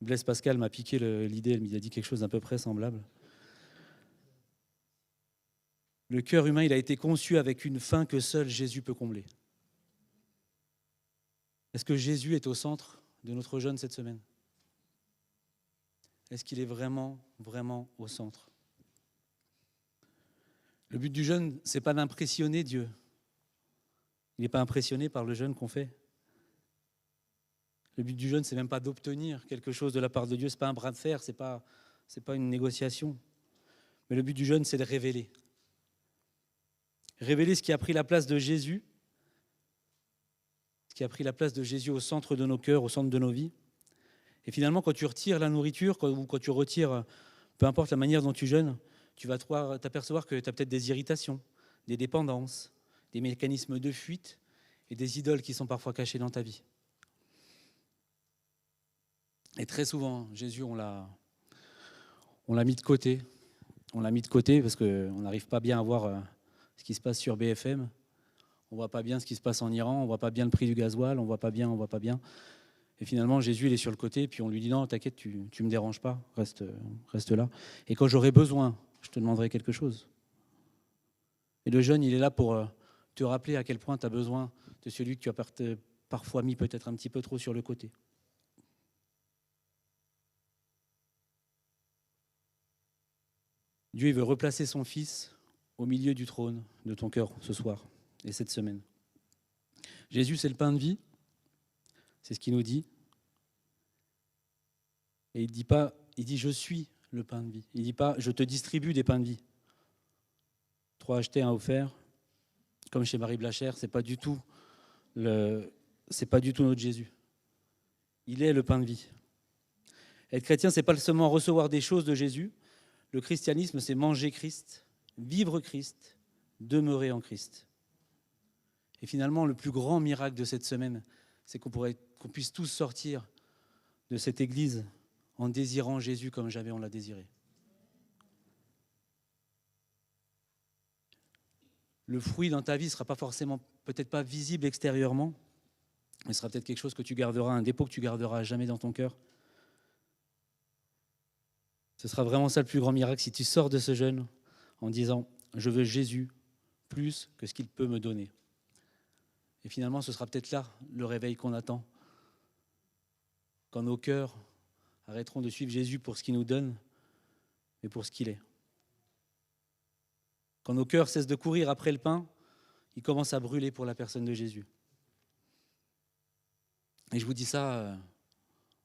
Blaise Pascal m'a piqué l'idée, elle m'a dit quelque chose d'à peu près semblable. Le cœur humain, il a été conçu avec une faim que seul Jésus peut combler. Est-ce que Jésus est au centre de notre jeûne cette semaine? Est-ce qu'il est vraiment, vraiment au centre? Le but du jeûne, ce n'est pas d'impressionner Dieu. Il n'est pas impressionné par le jeûne qu'on fait. Le but du jeûne, ce n'est même pas d'obtenir quelque chose de la part de Dieu. Ce n'est pas un bras de fer, ce n'est pas une négociation. Mais le but du jeûne, c'est de révéler. Révéler ce qui a pris la place de Jésus, ce qui a pris la place de Jésus au centre de nos cœurs, au centre de nos vies. Et finalement, quand tu retires la nourriture, ou quand tu retires, peu importe la manière dont tu jeûnes, tu vas t'apercevoir que tu as peut-être des irritations, des dépendances, des mécanismes de fuite et des idoles qui sont parfois cachés dans ta vie. Et très souvent, Jésus, on l'a mis de côté. On l'a mis de côté parce qu'on n'arrive pas bien à voir ce qui se passe sur BFM. On ne voit pas bien ce qui se passe en Iran, on ne voit pas bien le prix du gasoil, on ne voit pas bien. Et finalement, Jésus, il est sur le côté, puis on lui dit non, t'inquiète, tu ne me déranges pas, reste là. Et quand j'aurai besoin, je te demanderai quelque chose. Et le jeûne, il est là pour te rappeler à quel point tu as besoin de celui que tu as parfois mis peut-être un petit peu trop sur le côté. Dieu, il veut replacer son Fils au milieu du trône de ton cœur ce soir et cette semaine. Jésus, c'est le pain de vie, c'est ce qu'il nous dit. Et il dit je suis le pain de vie. Il ne dit pas je te distribue des pains de vie. 3 achetés, 1 offert, comme chez Marie Blachère, c'est pas du tout notre Jésus. Il est le pain de vie. Être chrétien, c'est pas seulement recevoir des choses de Jésus. Le christianisme, c'est manger Christ, vivre Christ, demeurer en Christ. Et finalement, le plus grand miracle de cette semaine, c'est qu'on puisse tous sortir de cette église en désirant Jésus comme jamais on l'a désiré. Le fruit dans ta vie ne sera pas forcément, peut-être pas visible extérieurement, mais ce sera peut-être quelque chose que tu garderas, un dépôt que tu garderas à jamais dans ton cœur. Ce sera vraiment ça le plus grand miracle si tu sors de ce jeûne en disant « Je veux Jésus plus que ce qu'il peut me donner ». Et finalement, ce sera peut-être là le réveil qu'on attend. Quand nos cœurs arrêteront de suivre Jésus pour ce qu'il nous donne, mais pour ce qu'il est. Quand nos cœurs cessent de courir après le pain, ils commencent à brûler pour la personne de Jésus. Et je vous dis ça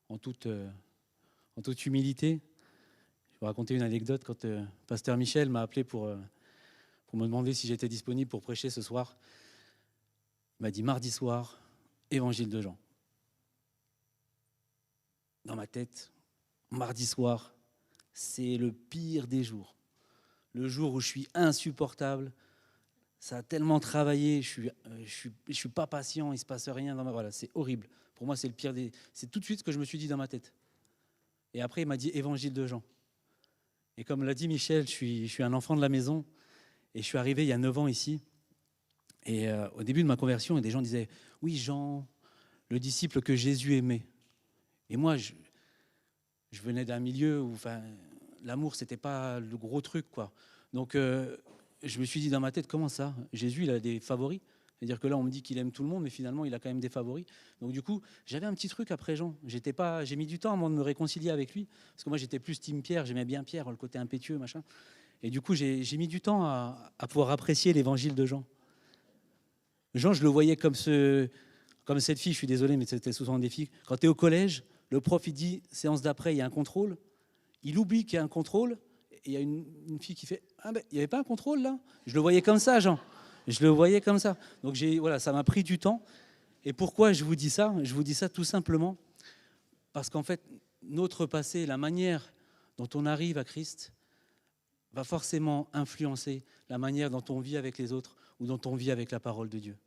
en toute humilité. Je vais vous raconter une anecdote. Quand pasteur Michel m'a appelé pour me demander si j'étais disponible pour prêcher ce soir, il m'a dit mardi soir, évangile de Jean. Dans ma tête, mardi soir, c'est le pire des jours. Le jour où je suis insupportable, ça a tellement travaillé, je suis pas patient, il ne se passe rien dans voilà, c'est horrible. Pour moi, c'est le pire des. C'est tout de suite ce que je me suis dit dans ma tête. Et après, il m'a dit évangile de Jean. Et comme l'a dit Michel, je suis un enfant de la maison et je suis arrivé il y a 9 ans ici. Et au début de ma conversion, des gens disaient oui, Jean, le disciple que Jésus aimait. Et moi, je venais d'un milieu où l'amour, c'était pas le gros truc, quoi. Donc, je me suis dit dans ma tête, comment ça? Jésus, il a des favoris. C'est-à-dire que là, on me dit qu'il aime tout le monde, mais finalement, il a quand même des favoris. Donc, du coup, j'avais un petit truc après Jean. J'ai mis du temps avant de me réconcilier avec lui. Parce que moi, j'étais plus team Pierre. J'aimais bien Pierre, le côté impétueux, machin. Et du coup, j'ai mis du temps à pouvoir apprécier l'évangile de Jean. Jean, je le voyais comme cette fille. Je suis désolé, mais c'était souvent des filles. Quand tu es au collège, le prof, il dit, séance d'après, il y a un contrôle. Il oublie qu'il y a un contrôle. Et il y a une fille qui fait, ah ben, il n'y avait pas un contrôle là? Je le voyais comme ça, Jean. Je le voyais comme ça. Donc voilà, ça m'a pris du temps. Et pourquoi je vous dis ça? Je vous dis ça tout simplement parce qu'en fait, notre passé, la manière dont on arrive à Christ, va forcément influencer la manière dont on vit avec les autres ou dont on vit avec la parole de Dieu.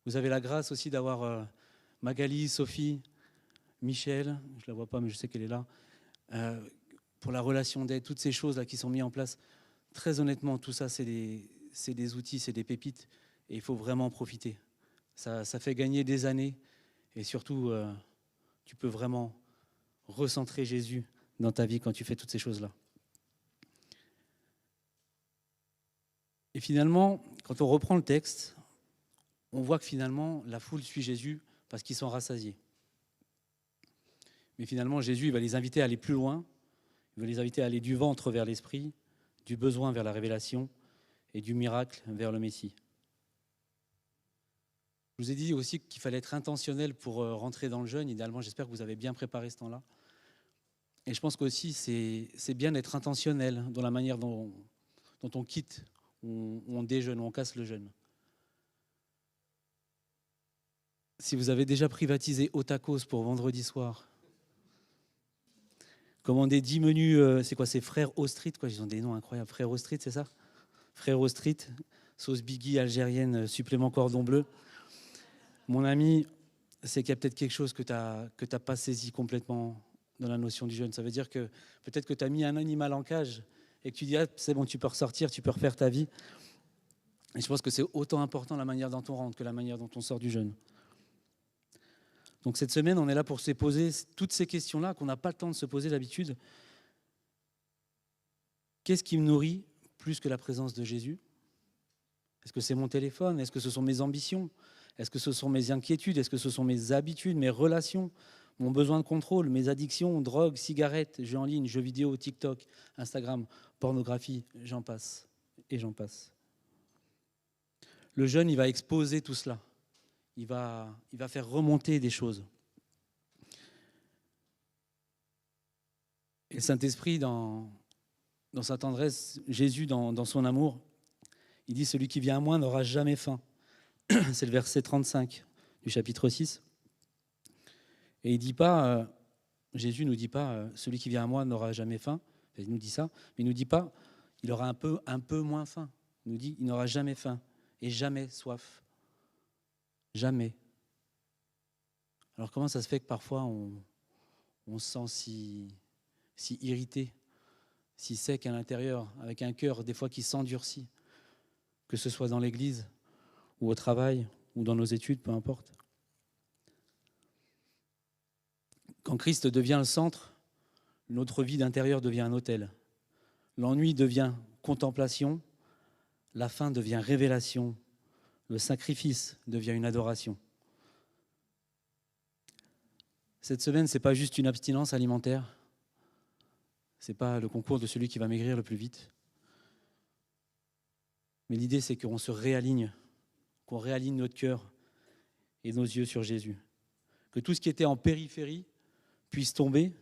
Vous avez la grâce aussi d'avoir Magali, Sophie, Michel, je ne la vois pas mais je sais qu'elle est là, pour la relation d'aide, toutes ces choses-là qui sont mises en place. Très honnêtement, tout ça, c'est des outils, c'est des pépites et il faut vraiment en profiter. Ça fait gagner des années et surtout, tu peux vraiment recentrer Jésus dans ta vie quand tu fais toutes ces choses-là. Et finalement, quand on reprend le texte, on voit que finalement, la foule suit Jésus parce qu'ils sont rassasiés. Mais finalement, Jésus il va les inviter à aller plus loin. Il va les inviter à aller du ventre vers l'esprit, du besoin vers la révélation et du miracle vers le Messie. Je vous ai dit aussi qu'il fallait être intentionnel pour rentrer dans le jeûne. Idéalement, j'espère que vous avez bien préparé ce temps-là. Et je pense qu'aussi, c'est bien d'être intentionnel dans la manière dont on quitte, on déjeune, on casse le jeûne. Si vous avez déjà privatisé au tacos pour vendredi soir, commandez 10 menus, c'est quoi, c'est Frères au Street, quoi, ils ont des noms incroyables. Frères au Street, c'est ça? Frères au Street, sauce biggie algérienne, supplément cordon bleu. Mon ami, c'est qu'il y a peut-être quelque chose que tu n'as pas saisi complètement dans la notion du jeûne. Ça veut dire que peut-être que tu as mis un animal en cage et que tu dis, ah, c'est bon, tu peux ressortir, tu peux refaire ta vie. Et je pense que c'est autant important la manière dont on rentre que la manière dont on sort du jeûne. Donc cette semaine, on est là pour se poser toutes ces questions-là qu'on n'a pas le temps de se poser d'habitude. Qu'est-ce qui me nourrit plus que la présence de Jésus? Est-ce que c'est mon téléphone? Est-ce que ce sont mes ambitions? Est-ce que ce sont mes inquiétudes? Est-ce que ce sont mes habitudes, mes relations, mon besoin de contrôle, mes addictions, drogue, cigarettes, jeux en ligne, jeux vidéo, TikTok, Instagram, pornographie, j'en passe et j'en passe. Le jeûne, il va exposer tout cela. Il va faire remonter des choses. Et le Saint-Esprit, dans sa tendresse, Jésus, dans son amour, il dit « Celui qui vient à moi n'aura jamais faim ». C'est le verset 35 du chapitre 6. Et il dit pas, Jésus ne nous dit pas « Celui qui vient à moi n'aura jamais faim ». Il nous dit ça, mais il ne nous dit pas « Il aura un peu moins faim ». Il nous dit « Il n'aura jamais faim et jamais soif ». Jamais. Alors comment ça se fait que parfois on se sent si irrité, si sec à l'intérieur, avec un cœur des fois qui s'endurcit, que ce soit dans l'église ou au travail ou dans nos études, peu importe. Quand Christ devient le centre, notre vie d'intérieur devient un autel. L'ennui devient contemplation, la faim devient révélation, le sacrifice devient une adoration. Cette semaine, ce n'est pas juste une abstinence alimentaire, ce n'est pas le concours de celui qui va maigrir le plus vite. Mais l'idée, c'est qu'on se réaligne, qu'on réaligne notre cœur et nos yeux sur Jésus. Que tout ce qui était en périphérie puisse tomber,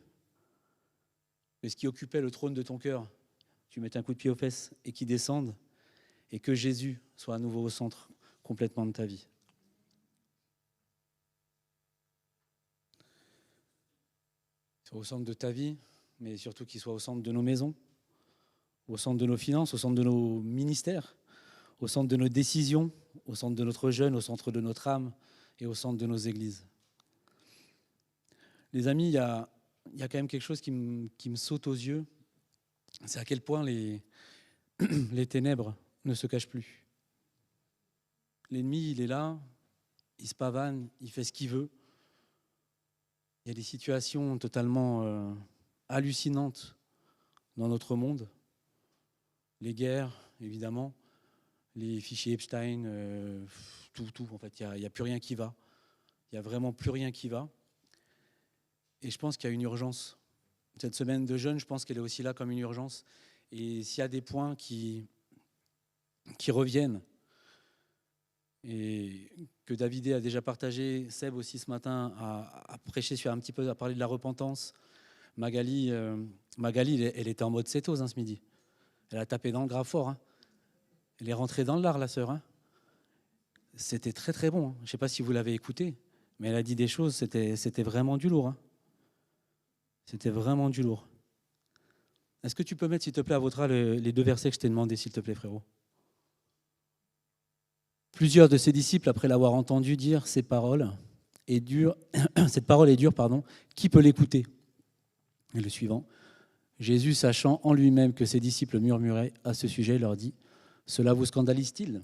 que ce qui occupait le trône de ton cœur, tu mettes un coup de pied aux fesses et qu'il descende, et que Jésus soit à nouveau au centre complètement de ta vie. Qu'il soit au centre de ta vie, mais surtout qu'il soit au centre de nos maisons, au centre de nos finances, au centre de nos ministères, au centre de nos décisions, au centre de notre jeûne, au centre de notre âme et au centre de nos églises. Les amis, il y a quand même quelque chose qui me saute aux yeux, c'est à quel point les ténèbres ne se cachent plus. L'ennemi, il est là, il se pavane, il fait ce qu'il veut. Il y a des situations totalement hallucinantes dans notre monde. Les guerres, évidemment, les fichiers Epstein, tout. En fait, il n'y a plus rien qui va. Il n'y a vraiment plus rien qui va. Et je pense qu'il y a une urgence. Cette semaine de jeûne, je pense qu'elle est aussi là comme une urgence. Et s'il y a des points qui reviennent, et que Davidé a déjà partagé, Seb aussi ce matin a prêché sur un petit peu, a parlé de la repentance. Magali, elle était en mode cétose ce midi. Elle a tapé dans le gras fort. Elle est rentrée dans le lard, la sœur. C'était très très bon. Je ne sais pas si vous l'avez écouté, mais elle a dit des choses, c'était vraiment du lourd. C'était vraiment du lourd. Est-ce que tu peux mettre, s'il te plaît, à votre les 2 versets que je t'ai demandé, s'il te plaît, frérot? Plusieurs de ses disciples, après l'avoir entendu dire cette parole est dure, qui peut l'écouter? Et le suivant, Jésus, sachant en lui-même que ses disciples murmuraient à ce sujet, leur dit, cela vous scandalise-t-il?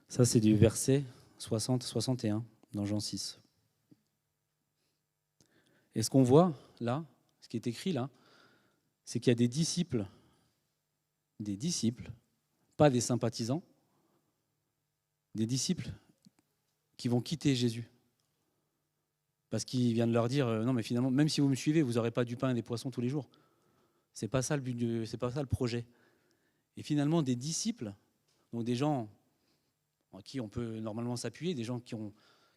Ça, c'est du verset 60-61 dans Jean 6. Et ce qu'on voit là, ce qui est écrit là, c'est qu'il y a des disciples des disciples, pas des sympathisants, des disciples qui vont quitter Jésus. Parce qu'il vient de leur dire, non mais finalement, même si vous me suivez, vous n'aurez pas du pain et des poissons tous les jours. C'est pas ça le but, c'est pas ça le projet. Et finalement, des disciples, donc des gens en qui on peut normalement s'appuyer, des gens qui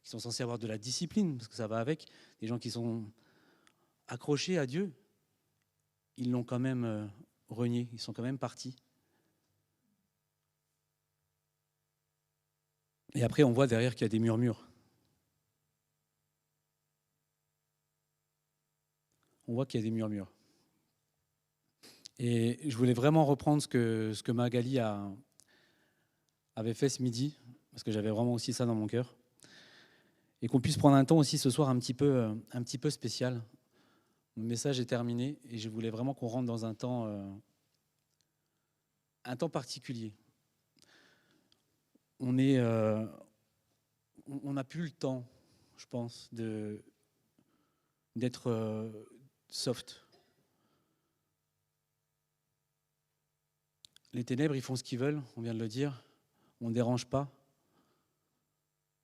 sont censés avoir de la discipline, parce que ça va avec, des gens qui sont accrochés à Dieu, ils l'ont quand même renié, ils sont quand même partis. Et après, on voit derrière qu'il y a des murmures. On voit qu'il y a des murmures. Et je voulais vraiment reprendre ce que Magali avait fait ce midi, parce que j'avais vraiment aussi ça dans mon cœur. Et qu'on puisse prendre un temps aussi ce soir un petit peu spécial. Mon message est terminé et je voulais vraiment qu'on rentre dans un temps particulier. On n'a plus le temps, je pense, d'être soft. Les ténèbres, ils font ce qu'ils veulent, on vient de le dire. On ne dérange pas.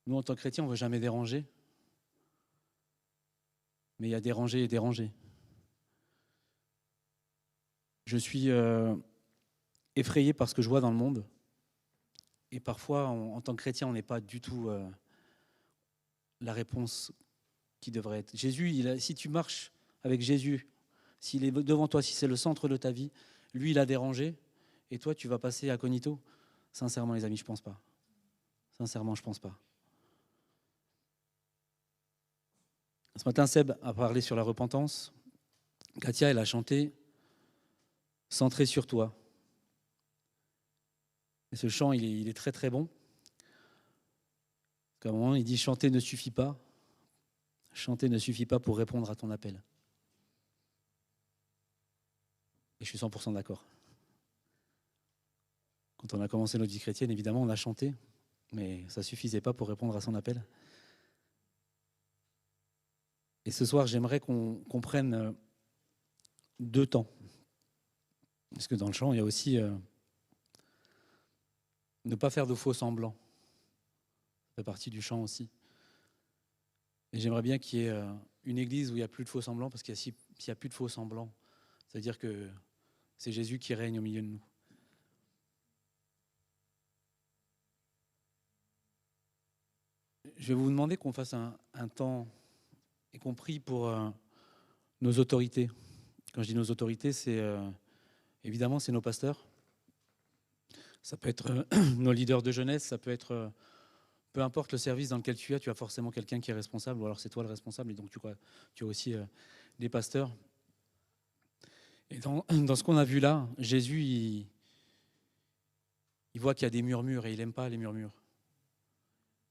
Nous, en tant que chrétiens, on ne veut jamais déranger. Mais il y a dérangé et dérangé. Je suis effrayé par ce que je vois dans le monde. Et parfois, en tant que chrétien, on n'est pas du tout la réponse qui devrait être. Jésus, si tu marches avec Jésus, s'il est devant toi, si c'est le centre de ta vie, lui, il a dérangé, et toi, tu vas passer incognito. Sincèrement, les amis, je ne pense pas. Sincèrement, je ne pense pas. Ce matin, Seb a parlé sur la repentance. Katia, elle a chanté « Centré sur toi ». Et ce chant, il est très très bon. À un moment, il dit « Chanter ne suffit pas. Chanter ne suffit pas pour répondre à ton appel. » Et je suis 100% d'accord. Quand on a commencé notre vie chrétienne, évidemment, on a chanté, mais ça ne suffisait pas pour répondre à son appel. Et ce soir, j'aimerais qu'on prenne 2 temps. Parce que dans le chant, il y a aussi ne pas faire de faux semblants. Ça fait partie du chant aussi. Et j'aimerais bien qu'il y ait une église où il n'y a plus de faux semblants, parce qu'il s'il n'y a plus de faux semblants, c'est-à-dire que c'est Jésus qui règne au milieu de nous. Je vais vous demander qu'on fasse un temps et qu'on prie pour nos autorités. Quand je dis nos autorités, c'est évidemment c'est nos pasteurs. Ça peut être nos leaders de jeunesse, ça peut être peu importe le service dans lequel tu as forcément quelqu'un qui est responsable, ou alors c'est toi le responsable, et donc tu as aussi des pasteurs. Et dans ce qu'on a vu là, Jésus, il voit qu'il y a des murmures et il n'aime pas les murmures.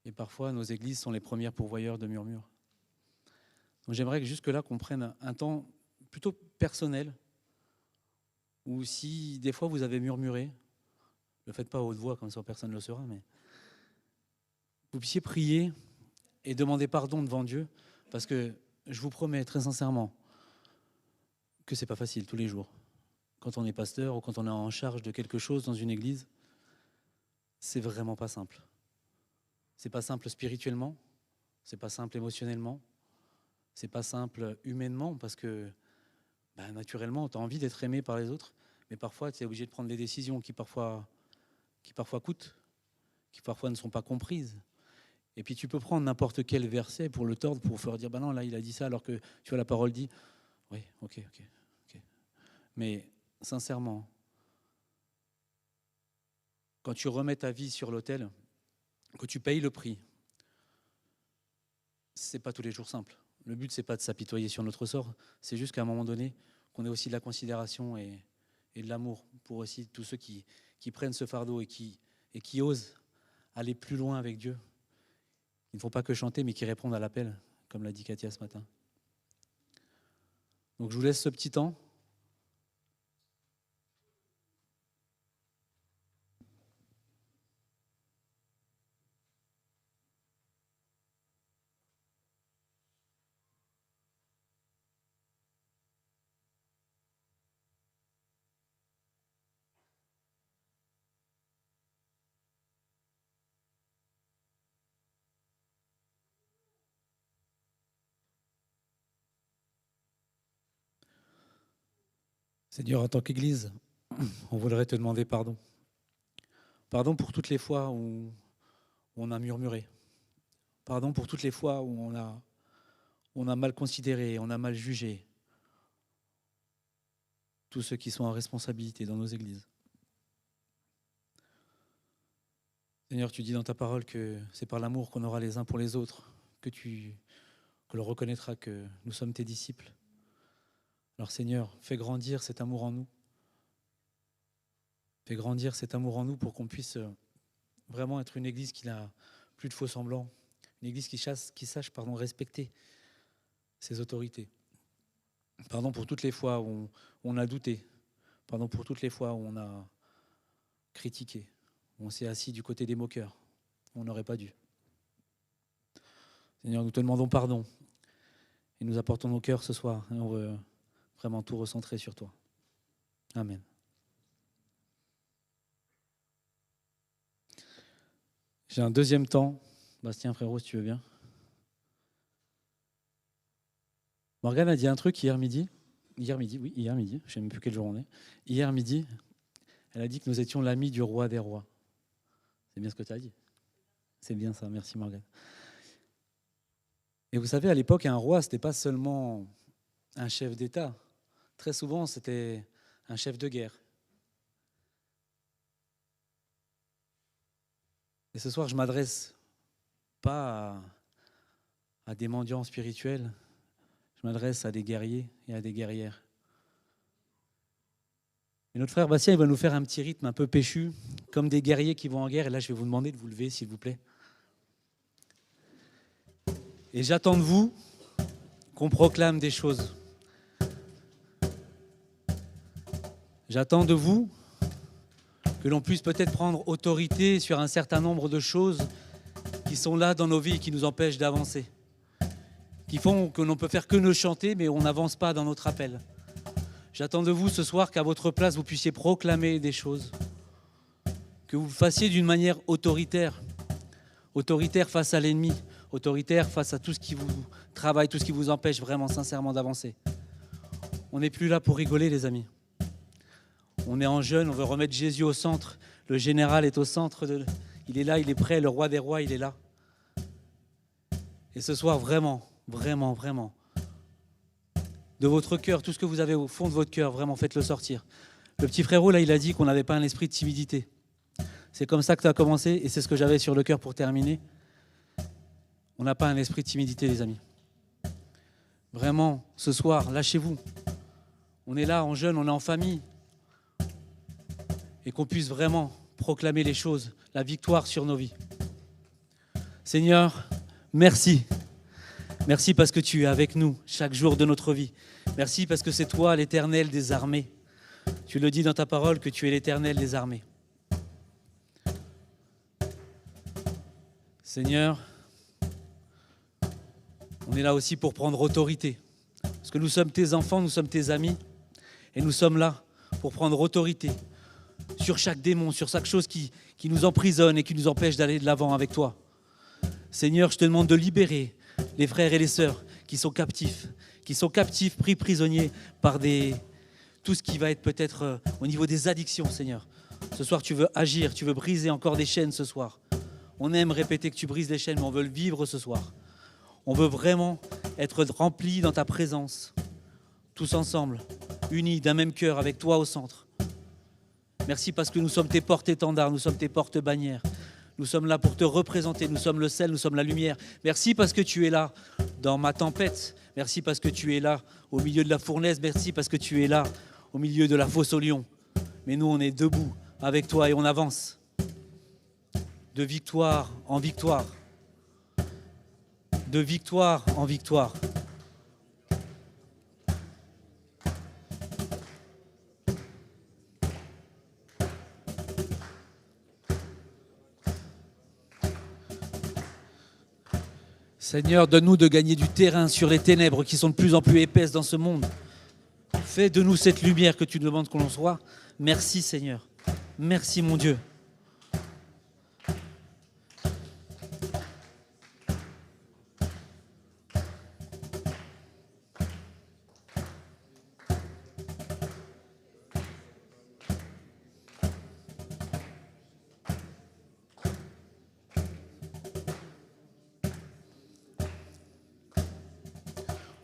Et parfois, nos églises sont les premières pourvoyeurs de murmures. Donc j'aimerais que jusque-là, qu'on prenne un temps plutôt personnel, où si des fois vous avez murmuré, ne le faites pas à haute voix, comme ça personne ne le saura, mais vous puissiez prier et demander pardon devant Dieu, parce que je vous promets très sincèrement que ce n'est pas facile tous les jours. Quand on est pasteur ou quand on est en charge de quelque chose dans une église, c'est vraiment pas simple. C'est pas simple spirituellement, c'est pas simple émotionnellement, c'est pas simple humainement, parce que naturellement, tu as envie d'être aimé par les autres, mais parfois tu es obligé de prendre des décisions qui parfois coûtent, qui parfois ne sont pas comprises. Et puis tu peux prendre n'importe quel verset pour le tordre, pour faire dire non, là il a dit ça, alors que tu vois la parole dit oui, ok. Mais sincèrement, quand tu remets ta vie sur l'autel, que tu payes le prix, c'est pas tous les jours simple. Le but, c'est pas de s'apitoyer sur notre sort, c'est juste qu'à un moment donné, qu'on ait aussi de la considération et de l'amour pour aussi tous ceux qui prennent ce fardeau et qui osent aller plus loin avec Dieu. Il ne faut pas que chanter, mais qui répondent à l'appel, comme l'a dit Katia ce matin. Donc je vous laisse ce petit temps. Seigneur, en tant qu'Église, on voudrait te demander pardon. Pardon pour toutes les fois où on a murmuré. Pardon pour toutes les fois où on a mal considéré, on a mal jugé tous ceux qui sont en responsabilité dans nos églises. Seigneur, tu dis dans ta parole que c'est par l'amour qu'on aura les uns pour les autres que l'on reconnaîtra que nous sommes tes disciples. Alors Seigneur, fais grandir cet amour en nous. Fais grandir cet amour en nous pour qu'on puisse vraiment être une église qui n'a plus de faux semblants, une église qui sache respecter ses autorités. Pardon pour toutes les fois où on a douté. Pardon pour toutes les fois où on a critiqué. Où on s'est assis du côté des moqueurs. On n'aurait pas dû. Seigneur, nous te demandons pardon. Et nous apportons nos cœurs ce soir. Et on veut vraiment tout recentrer sur toi. Amen. J'ai un deuxième temps. Bastien, frérot, si tu veux bien. Morgane a dit un truc hier midi, je ne sais même plus quel jour on est. Hier midi, elle a dit que nous étions l'ami du roi des rois. C'est bien ce que tu as dit. C'est bien ça, merci Morgane. Et vous savez, à l'époque, un roi, ce n'était pas seulement un chef d'État. Très souvent, c'était un chef de guerre. Et ce soir, je ne m'adresse pas à des mendiants spirituels. Je m'adresse à des guerriers et à des guerrières. Et notre frère Bastien, il va nous faire un petit rythme un peu péchu, comme des guerriers qui vont en guerre. Et là, je vais vous demander de vous lever, s'il vous plaît. Et j'attends de vous qu'on proclame des choses. J'attends de vous que l'on puisse peut-être prendre autorité sur un certain nombre de choses qui sont là dans nos vies et qui nous empêchent d'avancer. Qui font que l'on peut faire que nous chanter, mais on n'avance pas dans notre appel. J'attends de vous ce soir qu'à votre place, vous puissiez proclamer des choses, que vous le fassiez d'une manière autoritaire, autoritaire face à l'ennemi, autoritaire face à tout ce qui vous travaille, tout ce qui vous empêche vraiment sincèrement d'avancer. On n'est plus là pour rigoler, les amis. On est en jeûne, on veut remettre Jésus au centre. Le général est au centre, il est là, il est prêt, le roi des rois, il est là. Et ce soir, vraiment, de votre cœur, tout ce que vous avez au fond de votre cœur, vraiment faites-le sortir. Le petit frérot, là, il a dit qu'on n'avait pas un esprit de timidité. C'est comme ça que tu as commencé et c'est ce que j'avais sur le cœur pour terminer. On n'a pas un esprit de timidité, les amis. Vraiment, ce soir, lâchez-vous. On est là en jeûne, on est en famille. Et qu'on puisse vraiment proclamer les choses, la victoire sur nos vies. Seigneur, merci. Merci parce que tu es avec nous chaque jour de notre vie. Merci parce que c'est toi l'Éternel des armées. Tu le dis dans ta parole que tu es l'Éternel des armées. Seigneur, on est là aussi pour prendre autorité. Parce que nous sommes tes enfants, nous sommes tes amis. Et nous sommes là pour prendre autorité sur chaque démon, sur chaque chose qui nous emprisonne et qui nous empêche d'aller de l'avant avec toi. Seigneur, je te demande de libérer les frères et les sœurs qui sont captifs, pris prisonniers par tout ce qui va être peut-être au niveau des addictions, Seigneur. Ce soir, tu veux agir, tu veux briser encore des chaînes ce soir. On aime répéter que tu brises les chaînes, mais on veut le vivre ce soir. On veut vraiment être remplis dans ta présence, tous ensemble, unis d'un même cœur, avec toi au centre. Merci parce que nous sommes tes porte-étendards, nous sommes tes porte-bannières. Nous sommes là pour te représenter, nous sommes le sel, nous sommes la lumière. Merci parce que tu es là dans ma tempête. Merci parce que tu es là au milieu de la fournaise. Merci parce que tu es là au milieu de la fosse aux lions. Mais nous, on est debout avec toi et on avance. De victoire en victoire. De victoire en victoire. Seigneur, donne-nous de gagner du terrain sur les ténèbres qui sont de plus en plus épaisses dans ce monde. Fais de nous cette lumière que tu demandes que l'on soit. Merci Seigneur. Merci mon Dieu.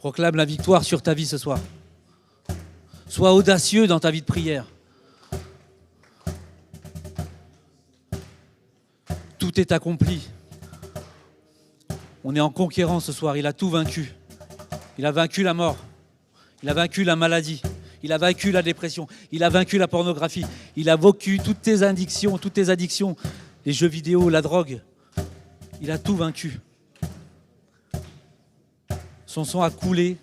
Proclame la victoire sur ta vie ce soir. Sois audacieux dans ta vie de prière. Tout est accompli. On est en conquérant ce soir. Il a tout vaincu. Il a vaincu la mort. Il a vaincu la maladie. Il a vaincu la dépression. Il a vaincu la pornographie. Il a vaincu toutes tes addictions, les jeux vidéo, la drogue. Il a tout vaincu. Son sang a coulé.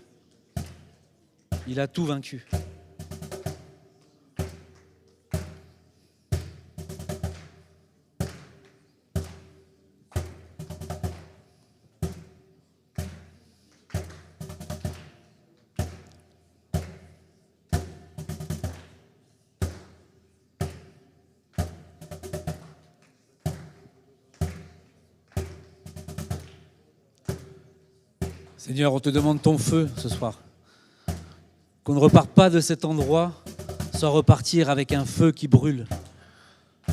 Il a tout vaincu. Seigneur, on te demande ton feu ce soir. Qu'on ne reparte pas de cet endroit sans repartir avec un feu qui brûle.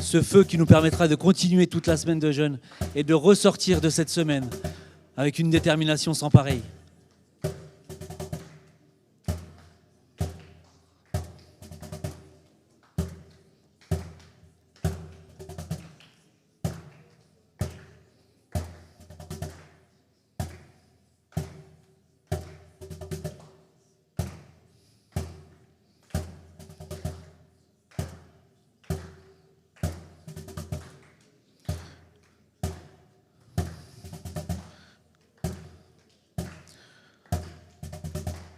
Ce feu qui nous permettra de continuer toute la semaine de jeûne et de ressortir de cette semaine avec une détermination sans pareille.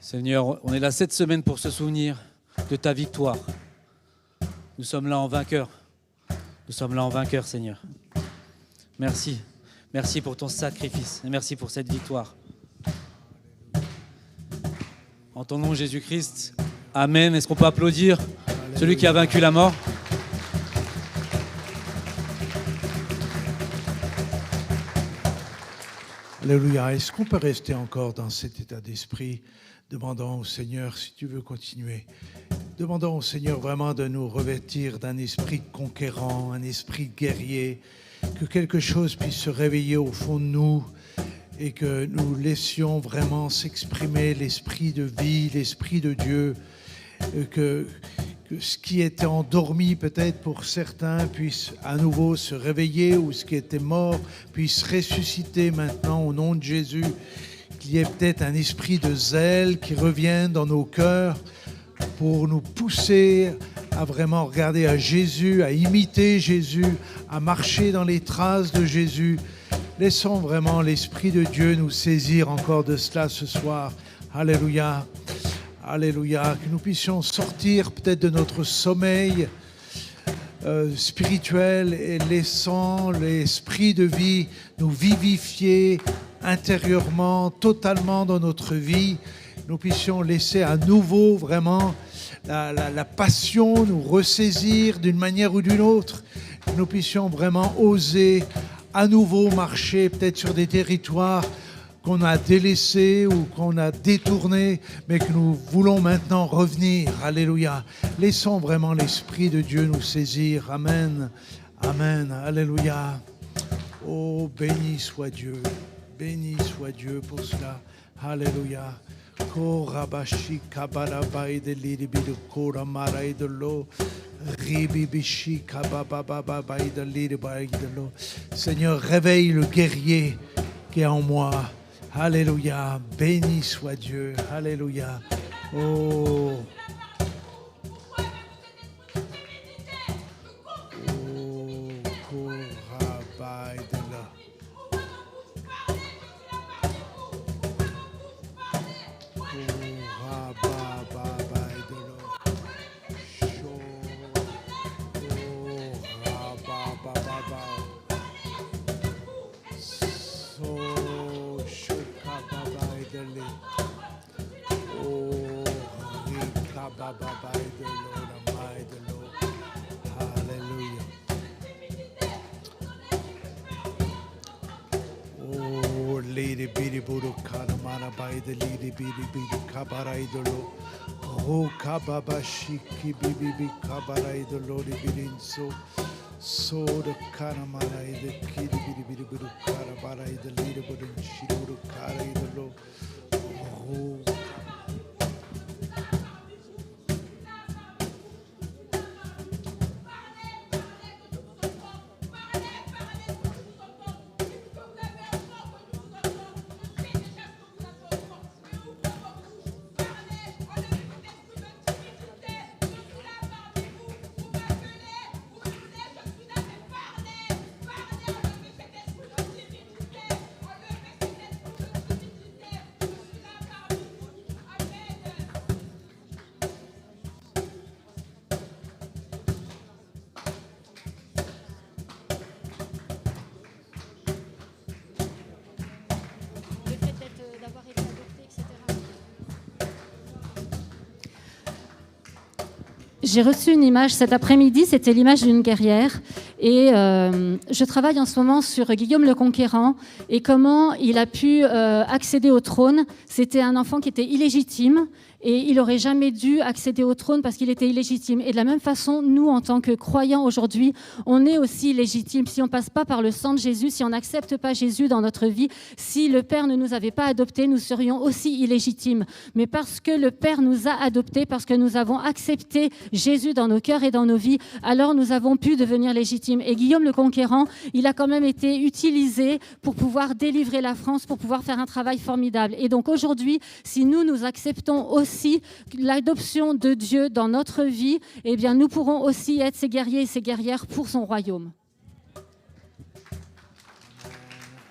Seigneur, on est là cette semaine pour se souvenir de ta victoire. Nous sommes là en vainqueurs. Nous sommes là en vainqueurs, Seigneur. Merci. Merci pour ton sacrifice et merci pour cette victoire. En ton nom, Jésus-Christ. Amen. Est-ce qu'on peut applaudir celui qui a vaincu la mort ? Alléluia. Est-ce qu'on peut rester encore dans cet état d'esprit, demandant au Seigneur, si tu veux continuer, demandant au Seigneur vraiment de nous revêtir d'un esprit conquérant, un esprit guerrier, que quelque chose puisse se réveiller au fond de nous et que nous laissions vraiment s'exprimer l'esprit de vie, l'esprit de Dieu, que ce qui était endormi peut-être pour certains puisse à nouveau se réveiller, ou ce qui était mort puisse ressusciter maintenant au nom de Jésus. Qu'il y ait peut-être un esprit de zèle qui revienne dans nos cœurs pour nous pousser à vraiment regarder à Jésus, à imiter Jésus, à marcher dans les traces de Jésus. Laissons vraiment l'Esprit de Dieu nous saisir encore de cela ce soir. Alléluia. Alléluia. Que nous puissions sortir peut-être de notre sommeil spirituel et laissant l'Esprit de vie nous vivifier intérieurement, totalement dans notre vie. Nous puissions laisser à nouveau vraiment la passion nous ressaisir d'une manière ou d'une autre. Que nous puissions vraiment oser à nouveau marcher peut-être sur des territoires qu'on a délaissés ou qu'on a détournés, mais que nous voulons maintenant revenir. Alléluia. Laissons vraiment l'Esprit de Dieu nous saisir. Amen. Amen. Alléluia. Oh, béni soit Dieu. Béni soit Dieu pour cela. Alléluia. Korabashi kabarabai de liribidu koramarai de lo. Ribibishi kabababai de liribai de lo. Seigneur, réveille le guerrier qui est en moi. Alléluia. Béni soit Dieu. Alléluia. Oh. Kababashiki bibi kabarai de lori birinso so the kanamarai the kidi bidi bidi bidi karabarai the leader but in shiru karai the lo Le fait d'avoir été adopté, etc. J'ai reçu une image cet après-midi, c'était l'image d'une guerrière. Et je travaille en ce moment sur Guillaume le Conquérant et comment il a pu accéder au trône. C'était un enfant qui était illégitime et il n'aurait jamais dû accéder au trône parce qu'il était illégitime. Et de la même façon, nous, en tant que croyants aujourd'hui, on est aussi légitimes. Si on ne passe pas par le sang de Jésus, si on n'accepte pas Jésus dans notre vie, si le Père ne nous avait pas adoptés, nous serions aussi illégitimes. Mais parce que le Père nous a adoptés, parce que nous avons accepté Jésus dans nos cœurs et dans nos vies, alors nous avons pu devenir légitimes. Et Guillaume le Conquérant, il a quand même été utilisé pour pouvoir délivrer la France, pour pouvoir faire un travail formidable. Et donc aujourd'hui, si nous acceptons aussi l'adoption de Dieu dans notre vie, eh bien nous pourrons aussi être ces guerriers et ces guerrières pour son royaume.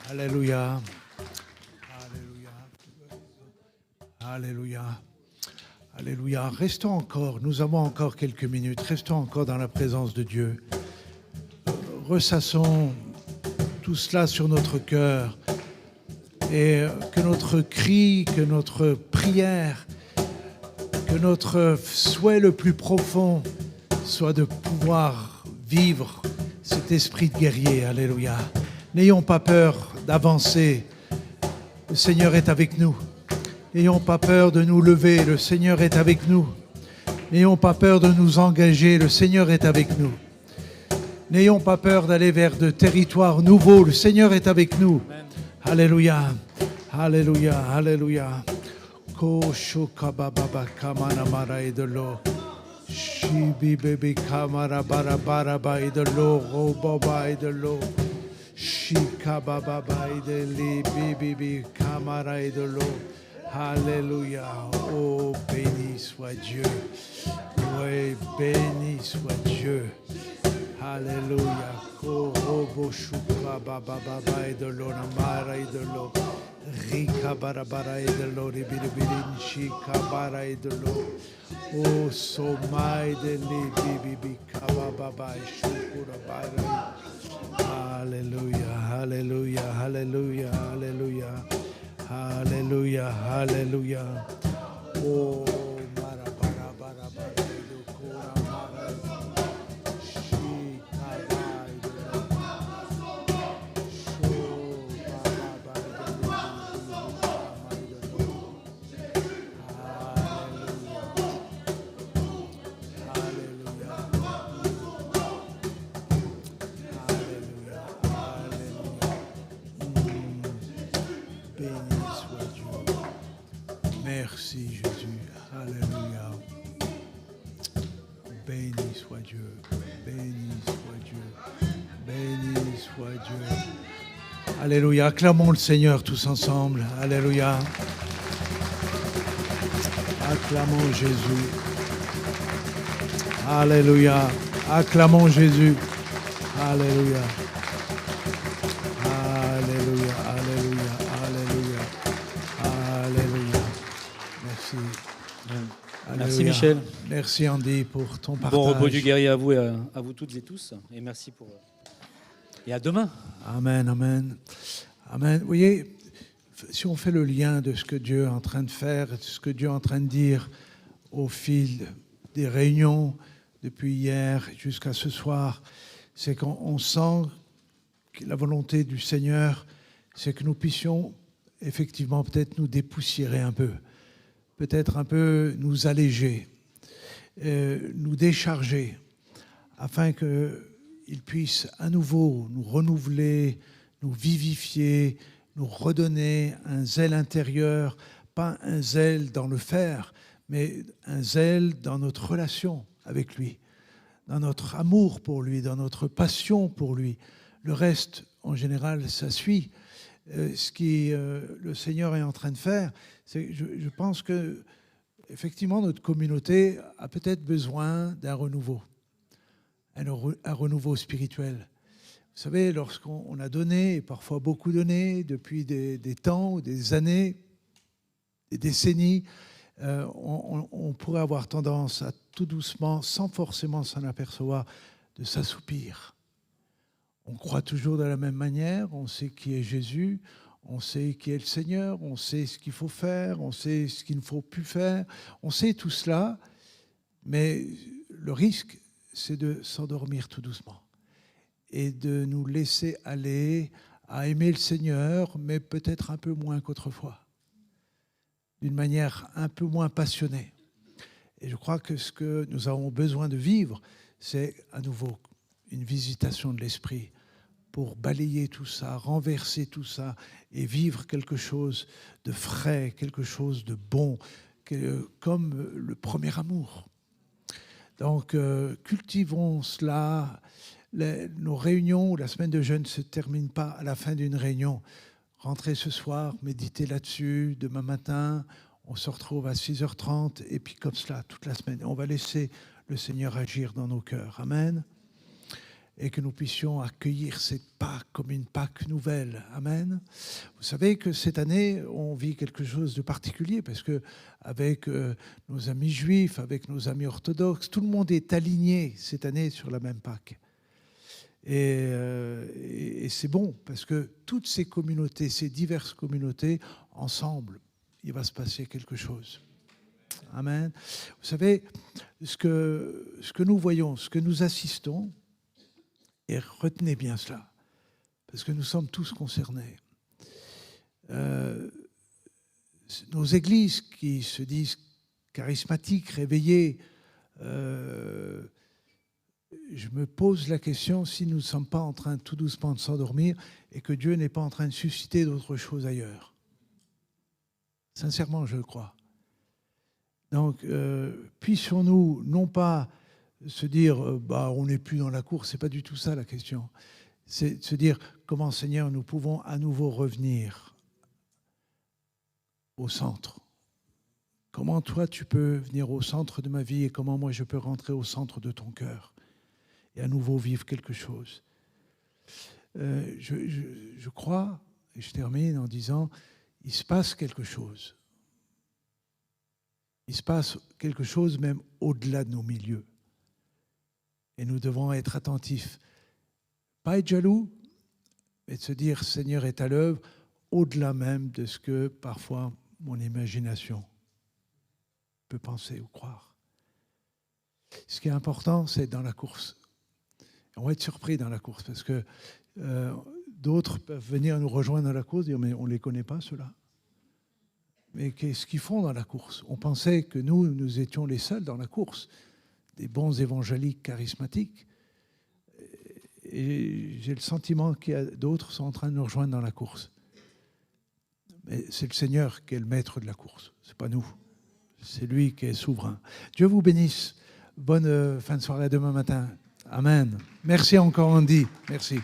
Alléluia. Alléluia. Alléluia. Alléluia. Restons encore, nous avons encore quelques minutes, restons encore dans la présence de Dieu. Ressassons tout cela sur notre cœur et que notre cri, que notre prière, que notre souhait le plus profond soit de pouvoir vivre cet esprit de guerrier. Alléluia. N'ayons pas peur d'avancer. Le Seigneur est avec nous. N'ayons pas peur de nous lever. Le Seigneur est avec nous. N'ayons pas peur de nous engager. Le Seigneur est avec nous. N'ayons pas peur d'aller vers de territoires nouveaux. Le Seigneur est avec nous. Alléluia. Alléluia. Alléluia. Kosho kababa kamana mara idolo. Shibi baby kamara bara bara ba idolo. Roboba idolo. Shikababa ideli bibi kamara idolo. Alléluia. Oh, béni soit Dieu. Oui, béni soit Dieu. Alléluia. Korobo shuka baba baba idolo namara idolo. Rika barabara idolo ribilibilin shika bara idolo. Oh, somai deli bibi kababa shukura bara. Alléluia. Alléluia. Alléluia. Alléluia. Alléluia, Alléluia. Oh, bara bara bara bara do kora bara. Shika bara do. Sho bara bara do. Alléluia. Alléluia. Alléluia. Béni soit Dieu. Merci Jésus. Alléluia. Béni soit Dieu. Béni soit Dieu. Béni soit Dieu. Alléluia. Acclamons le Seigneur tous ensemble. Alléluia. Acclamons Jésus. Alléluia. Acclamons Jésus. Alléluia. Alléluia. Alléluia. Alléluia. Alléluia. Merci. Merci Alléluia. Michel. Merci Andy pour ton partage. Bon repos du guerrier à vous et à vous toutes et tous. Et merci pour. Et à demain. Amen, amen. Amen. Vous voyez, si on fait le lien de ce que Dieu est en train de faire, de ce que Dieu est en train de dire au fil des réunions depuis hier jusqu'à ce soir, c'est qu'on sent que la volonté du Seigneur, c'est que nous puissions effectivement peut-être nous dépoussiérer un peu, peut-être un peu nous alléger, nous décharger, afin qu'il puisse à nouveau nous renouveler, nous vivifier, nous redonner un zèle intérieur, pas un zèle dans le faire, mais un zèle dans notre relation avec lui, dans notre amour pour lui, dans notre passion pour lui. Le reste, en général, ça suit. Ce que le Seigneur est en train de faire, c'est, je pense que effectivement, notre communauté a peut-être besoin d'un renouveau, un renouveau spirituel. Vous savez, lorsqu'on a donné, et parfois beaucoup donné, depuis des temps ou des années, des décennies, on pourrait avoir tendance à tout doucement, sans forcément s'en apercevoir, de s'assoupir. On croit toujours de la même manière, on sait qui est Jésus, on sait qui est le Seigneur, on sait ce qu'il faut faire, on sait ce qu'il ne faut plus faire, on sait tout cela, mais le risque, c'est de s'endormir tout doucement et de nous laisser aller à aimer le Seigneur, mais peut-être un peu moins qu'autrefois, d'une manière un peu moins passionnée. Et je crois que ce que nous avons besoin de vivre, c'est à nouveau une visitation de l'esprit pour balayer tout ça, renverser tout ça et vivre quelque chose de frais, quelque chose de bon, comme le premier amour. Donc, cultivons cela. Nos réunions, la semaine de jeûne ne se termine pas à la fin d'une réunion. Rentrez ce soir, méditez là-dessus. Demain matin, on se retrouve à 6h30 et puis comme cela, toute la semaine. On va laisser le Seigneur agir dans nos cœurs. Amen. Et que nous puissions accueillir cette Pâque comme une Pâque nouvelle. Amen. Vous savez que cette année, on vit quelque chose de particulier parce que avec nos amis juifs, avec nos amis orthodoxes, tout le monde est aligné cette année sur la même Pâque. Et c'est bon parce que toutes ces communautés, ces diverses communautés, ensemble, il va se passer quelque chose. Amen. Vous savez, ce que nous voyons, ce que nous assistons, et retenez bien cela, parce que nous sommes tous concernés. Nos églises qui se disent charismatiques, réveillées, je me pose la question si nous ne sommes pas en train tout doucement de s'endormir et que Dieu n'est pas en train de susciter d'autres choses ailleurs. Sincèrement, je le crois. Donc, puissions-nous non pas se dire on n'est plus dans la course, c'est pas du tout ça la question. C'est de se dire comment, Seigneur, nous pouvons à nouveau revenir au centre. Comment toi tu peux venir au centre de ma vie et comment moi je peux rentrer au centre de ton cœur et à nouveau vivre quelque chose. Je crois, et je termine en disant, il se passe quelque chose. Il se passe quelque chose même au-delà de nos milieux. Et nous devons être attentifs. Pas être jaloux, mais de se dire, Seigneur est à l'œuvre, au-delà même de ce que parfois mon imagination peut penser ou croire. Ce qui est important, c'est dans la course. On va être surpris dans la course parce que d'autres peuvent venir nous rejoindre dans la course et dire, mais on ne les connaît pas, ceux-là. Mais qu'est-ce qu'ils font dans la course? On pensait que nous étions les seuls dans la course, des bons évangéliques charismatiques. Et j'ai le sentiment qu'il y a d'autres qui sont en train de nous rejoindre dans la course. Mais c'est le Seigneur qui est le maître de la course, ce n'est pas nous. C'est lui qui est souverain. Dieu vous bénisse. Bonne fin de soirée demain matin. Amen. Merci encore, Andy. Merci.